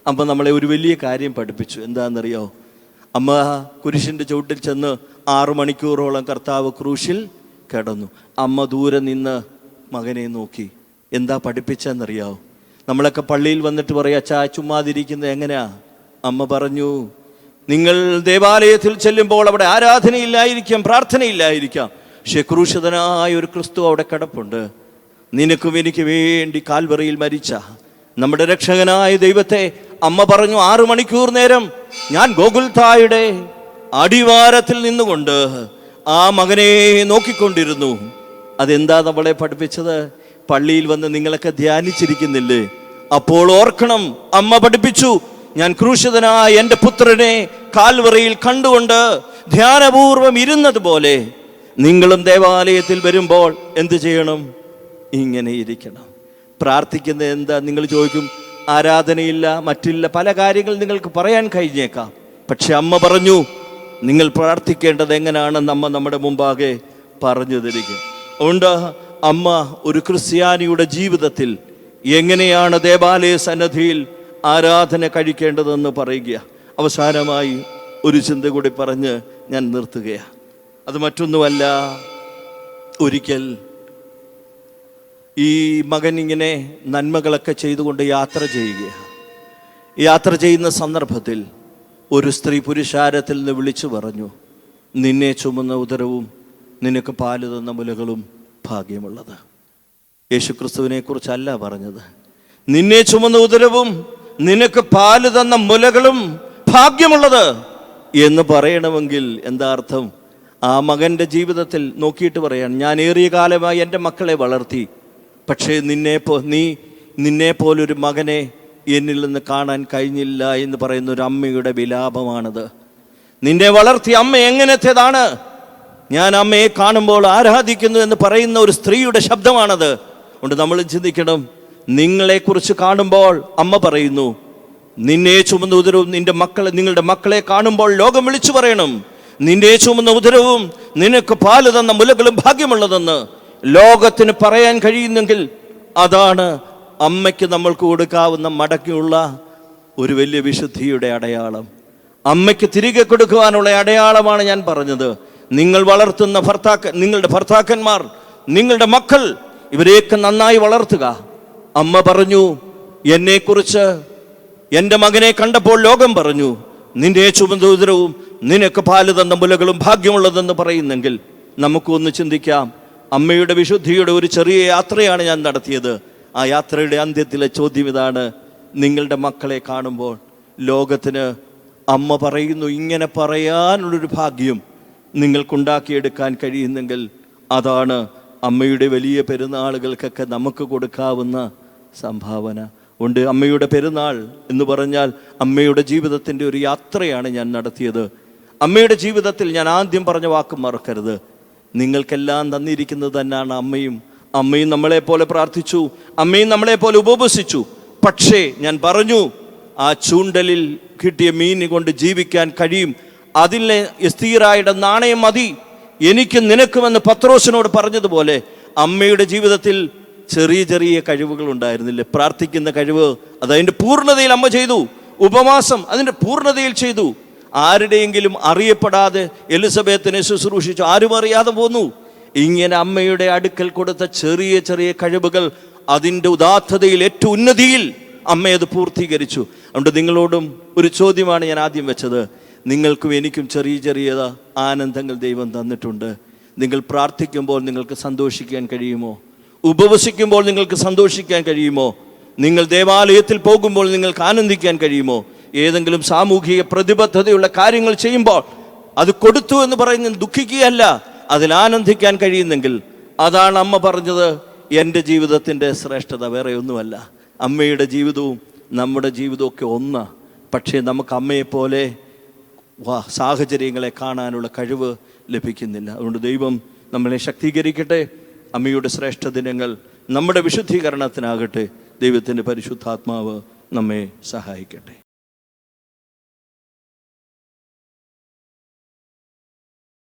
അമ്മ നമ്മളെ ഒരു വലിയ കാര്യം പഠിപ്പിച്ചു. എന്താണെന്നറിയോ? അമ്മ കുരിശിൻ്റെ ചുവട്ടിൽ ചെന്ന് 6 മണിക്കൂറോളം കർത്താവ് ക്രൂശിൽ കിടന്നു. അമ്മ ദൂരെ നിന്ന് മകനെ നോക്കി. എന്താ പഠിപ്പിച്ചെന്നറിയാവോ? നമ്മളൊക്കെ പള്ളിയിൽ വന്നിട്ട് പറയും, അച്ഛാ ചുമ്മാതിരിക്കുന്നത് എങ്ങനെയാ? അമ്മ പറഞ്ഞു, നിങ്ങൾ ദേവാലയത്തിൽ ചെല്ലുമ്പോൾ അവിടെ ആരാധനയില്ലായിരിക്കാം, പ്രാർത്ഥനയില്ലായിരിക്കാം, പക്ഷെ ക്രൂശിതനായ ഒരു ക്രിസ്തു അവിടെ കിടപ്പുണ്ട്. നിനക്കും എനിക്ക് വേണ്ടി കാൽവറിയിൽ മരിച്ച നമ്മുടെ രക്ഷകനായ ദൈവത്തെ അമ്മ പറഞ്ഞു 6 മണിക്കൂർ നേരം ഞാൻ ഗോകുൽഥായുടെ അടിവാരത്തിൽ നിന്നുകൊണ്ട് ആ മകനെ നോക്കിക്കൊണ്ടിരുന്നു. അതെന്താ നമ്മളെ പഠിപ്പിച്ചത്? പള്ളിയിൽ വന്ന് നിങ്ങളൊക്കെ ധ്യാനിച്ചിരിക്കുന്നില്ലേ? അപ്പോൾ ഓർക്കണം, അമ്മ പഠിപ്പിച്ചു, ഞാൻ ക്രൂശിതനായ എൻ്റെ പുത്രനെ കാൽവറിയിൽ കണ്ടുകൊണ്ട് ധ്യാനപൂർവം ഇരുന്നത് പോലെ നിങ്ങളും ദേവാലയത്തിൽ വരുമ്പോൾ എന്ത് ചെയ്യണം? ഇങ്ങനെ ഇരിക്കണം. പ്രാർത്ഥിക്കുന്നത് എന്താ? നിങ്ങൾ ചോദിക്കും, ആരാധനയില്ല, മറ്റില്ല, പല കാര്യങ്ങൾ നിങ്ങൾക്ക് പറയാൻ കഴിഞ്ഞേക്കാം. പക്ഷെ അമ്മ പറഞ്ഞു, നിങ്ങൾ പ്രാർത്ഥിക്കേണ്ടത് എങ്ങനെയാണെന്ന് അമ്മ നമ്മുടെ മുമ്പാകെ പറഞ്ഞു തരിക. അതുകൊണ്ട് അമ്മ ഒരു ക്രിസ്ത്യാനിയുടെ ജീവിതത്തിൽ എങ്ങനെയാണ് ദേവാലയ സന്നദ്ധിയിൽ ആരാധന കഴിക്കേണ്ടതെന്ന് പറയുക. അവസാനമായി ഒരു ചിന്ത കൂടി പറഞ്ഞ് ഞാൻ നിർത്തുകയാണ്. അത് മറ്റൊന്നുമല്ല, ഒരിക്കൽ ഈ മകൻ ഇങ്ങനെ നന്മകളൊക്കെ ചെയ്തുകൊണ്ട് യാത്ര ചെയ്യുകയാണ്. യാത്ര ചെയ്യുന്ന സന്ദർഭത്തിൽ ഒരു സ്ത്രീ പുരുഷാരത്തിൽ നിന്ന് വിളിച്ചു പറഞ്ഞു, നിന്നെ ചുമന്ന ഉദരവും നിനക്ക് പാല് തന്ന മുലകളും ഭാഗ്യമുള്ളത്. യേശുക്രിസ്തുവിനെ കുറിച്ചല്ല പറഞ്ഞത്. നിന്നെ ചുമന്ന ഉദരവും നിനക്ക് പാല് തന്ന മുലകളും ഭാഗ്യമുള്ളത് എന്ന് പറയണമെങ്കിൽ എന്താ അർത്ഥം? ആ മകൻ്റെ ജീവിതത്തിൽ നോക്കിയിട്ട് പറയാൻ, ഞാൻ ഏറിയ കാലമായി എൻ്റെ മക്കളെ വളർത്തി, പക്ഷേ നിന്നെ പോലൊരു മകനെ എന്നിൽ നിന്ന് കാണാൻ കഴിഞ്ഞില്ല എന്ന് പറയുന്ന ഒരു അമ്മയുടെ വിലാപമാണത്. നിന്നെ വളർത്തിയ അമ്മ എങ്ങനത്തേതാണ്? ഞാൻ അമ്മയെ കാണുമ്പോൾ ആരാധിക്കുന്നു എന്ന് പറയുന്ന ഒരു സ്ത്രീയുടെ ശബ്ദമാണത്. അതുകൊണ്ട് നമ്മൾ ചിന്തിക്കണം, നിങ്ങളെക്കുറിച്ച് കാണുമ്പോൾ അമ്മ പറയുന്നു, നിന്നെ ചുമന്ന ഉദരവും നിങ്ങളുടെ മക്കളെ കാണുമ്പോൾ ലോകം വിളിച്ചു പറയണം, നിന്നെ ചുമന്ന ഉദരവും നിനക്ക് പാല് തന്ന മുലകളും ഭാഗ്യമുള്ളതെന്ന് ലോകത്തിന് പറയാൻ കഴിയുന്നെങ്കിൽ അതാണ് അമ്മയ്ക്ക് നമ്മൾക്ക് കൊടുക്കാവുന്ന മടക്കിയുള്ള ഒരു വലിയ വിശുദ്ധിയുടെ അടയാളം. അമ്മയ്ക്ക് തിരികെ കൊടുക്കുവാനുള്ള അടയാളമാണ് ഞാൻ പറഞ്ഞത്. നിങ്ങൾ വളർത്തുന്ന നിങ്ങളുടെ ഭർത്താക്കന്മാർ, നിങ്ങളുടെ മക്കൾ, ഇവരെയൊക്കെ നന്നായി വളർത്തുക. അമ്മ പറഞ്ഞു, എന്നെക്കുറിച്ച് എൻ്റെ മകനെ കണ്ടപ്പോൾ ലോകം പറഞ്ഞു, നിന്റെ ചുമന്ന ഉദരവും നിനക്ക് പാല് തന്ന മുലകളും ഭാഗ്യമുള്ളതെന്ന് പറയുന്നെങ്കിൽ നമുക്കൊന്ന് ചിന്തിക്കാം. അമ്മയുടെ വിശുദ്ധിയുടെ ഒരു ചെറിയ യാത്രയാണ് ഞാൻ നടത്തിയത്. ആ യാത്രയുടെ അന്ത്യത്തിലെ ചോദ്യം ഇതാണ്, നിങ്ങളുടെ മക്കളെ കാണുമ്പോൾ ലോകത്തിന് അമ്മ പറയുന്നു, ഇങ്ങനെ പറയാനുള്ളൊരു ഭാഗ്യം നിങ്ങൾക്കുണ്ടാക്കിയെടുക്കാൻ കഴിയുന്നെങ്കിൽ അതാണ് അമ്മയുടെ വലിയ പെരുന്നാളുകൾക്കൊക്കെ നമുക്ക് കൊടുക്കാവുന്ന സംഭാവന. ഉണ്ട്. അമ്മയുടെ പെരുന്നാൾ എന്ന് പറഞ്ഞാൽ അമ്മയുടെ ജീവിതത്തിൻ്റെ ഒരു യാത്രയാണ് ഞാൻ നടത്തിയത്. അമ്മയുടെ ജീവിതത്തിൽ ഞാൻ ആദ്യം പറഞ്ഞ വാക്ക് മറക്കരുത്, നിങ്ങൾക്കെല്ലാം തന്നിരിക്കുന്നത് തന്നെയാണ് അമ്മയും. അമ്മയും നമ്മളെപ്പോലെ പ്രാർത്ഥിച്ചു, അമ്മയും നമ്മളെപ്പോലെ ഉപവസിച്ചു. പക്ഷേ ഞാൻ പറഞ്ഞു, ആ ചൂണ്ടലിൽ കിട്ടിയ മീൻ കൊണ്ട് ജീവിക്കാൻ കഴിയും. അതിലെ എസ്തീറായുടെ നാണയം മതി എനിക്ക് നിനക്കുമെന്ന് പത്രോസിനോട് പറഞ്ഞതുപോലെ അമ്മയുടെ ജീവിതത്തിൽ ചെറിയ ചെറിയ കഴിവുകൾ ഉണ്ടായിരുന്നില്ലേ? പ്രാർത്ഥിക്കുന്ന കഴിവ്, അതതിൻ്റെ പൂർണ്ണതയിൽ അമ്മ ചെയ്തു. ഉപവാസം അതിൻ്റെ പൂർണ്ണതയിൽ ചെയ്തു. ആരുടെയെങ്കിലും അറിയപ്പെടാതെ എലിസബത്തിനെ ശുശ്രൂഷിച്ചു, ആരും അറിയാതെ പോന്നു. ഇങ്ങനെ അമ്മയുടെ അടുക്കൽ കൊടുത്ത ചെറിയ ചെറിയ കഴിവുകൾ അതിൻ്റെ ഉദാത്തതയിൽ ഏറ്റവും ഉന്നതിയിൽ അമ്മയത് പൂർത്തീകരിച്ചു. അതുകൊണ്ട് നിങ്ങളോടും ഒരു ചോദ്യമാണ് ഞാൻ ആദ്യം വെച്ചത്. നിങ്ങൾക്കും എനിക്കും ചെറിയ ചെറിയ ആനന്ദങ്ങൾ ദൈവം തന്നിട്ടുണ്ട്. നിങ്ങൾ പ്രാർത്ഥിക്കുമ്പോൾ നിങ്ങൾക്ക് സന്തോഷിക്കാൻ കഴിയുമോ? ഉപവസിക്കുമ്പോൾ നിങ്ങൾക്ക് സന്തോഷിക്കാൻ കഴിയുമോ? നിങ്ങൾ ദേവാലയത്തിൽ പോകുമ്പോൾ നിങ്ങൾക്ക് ആനന്ദിക്കാൻ കഴിയുമോ? ഏതെങ്കിലും സാമൂഹിക പ്രതിബദ്ധതയുള്ള കാര്യങ്ങൾ ചെയ്യുമ്പോൾ അത് കൊടുത്തു എന്ന് പറയുന്നത് ദുഃഖിക്കുകയല്ല, അതിൽ ആനന്ദിക്കാൻ കഴിയുന്നെങ്കിൽ അതാണ് അമ്മ പറഞ്ഞത്, എൻ്റെ ജീവിതത്തിൻ്റെ ശ്രേഷ്ഠത വേറെ ഒന്നുമല്ല. അമ്മയുടെ ജീവിതവും നമ്മുടെ ജീവിതവും ഒക്കെ ഒന്നാ. പക്ഷേ നമുക്ക് അമ്മയെപ്പോലെ സാഹചര്യങ്ങളെ കാണാനുള്ള കഴിവ് ലഭിക്കുന്നില്ല. അതുകൊണ്ട് ദൈവം നമ്മളെ ശക്തീകരിക്കട്ടെ. അമ്മയുടെ ശ്രേഷ്ഠ ദിനങ്ങൾ നമ്മുടെ വിശുദ്ധീകരണത്തിനാകട്ടെ. ദൈവത്തിൻ്റെ പരിശുദ്ധാത്മാവ് നമ്മെ സഹായിക്കട്ടെ.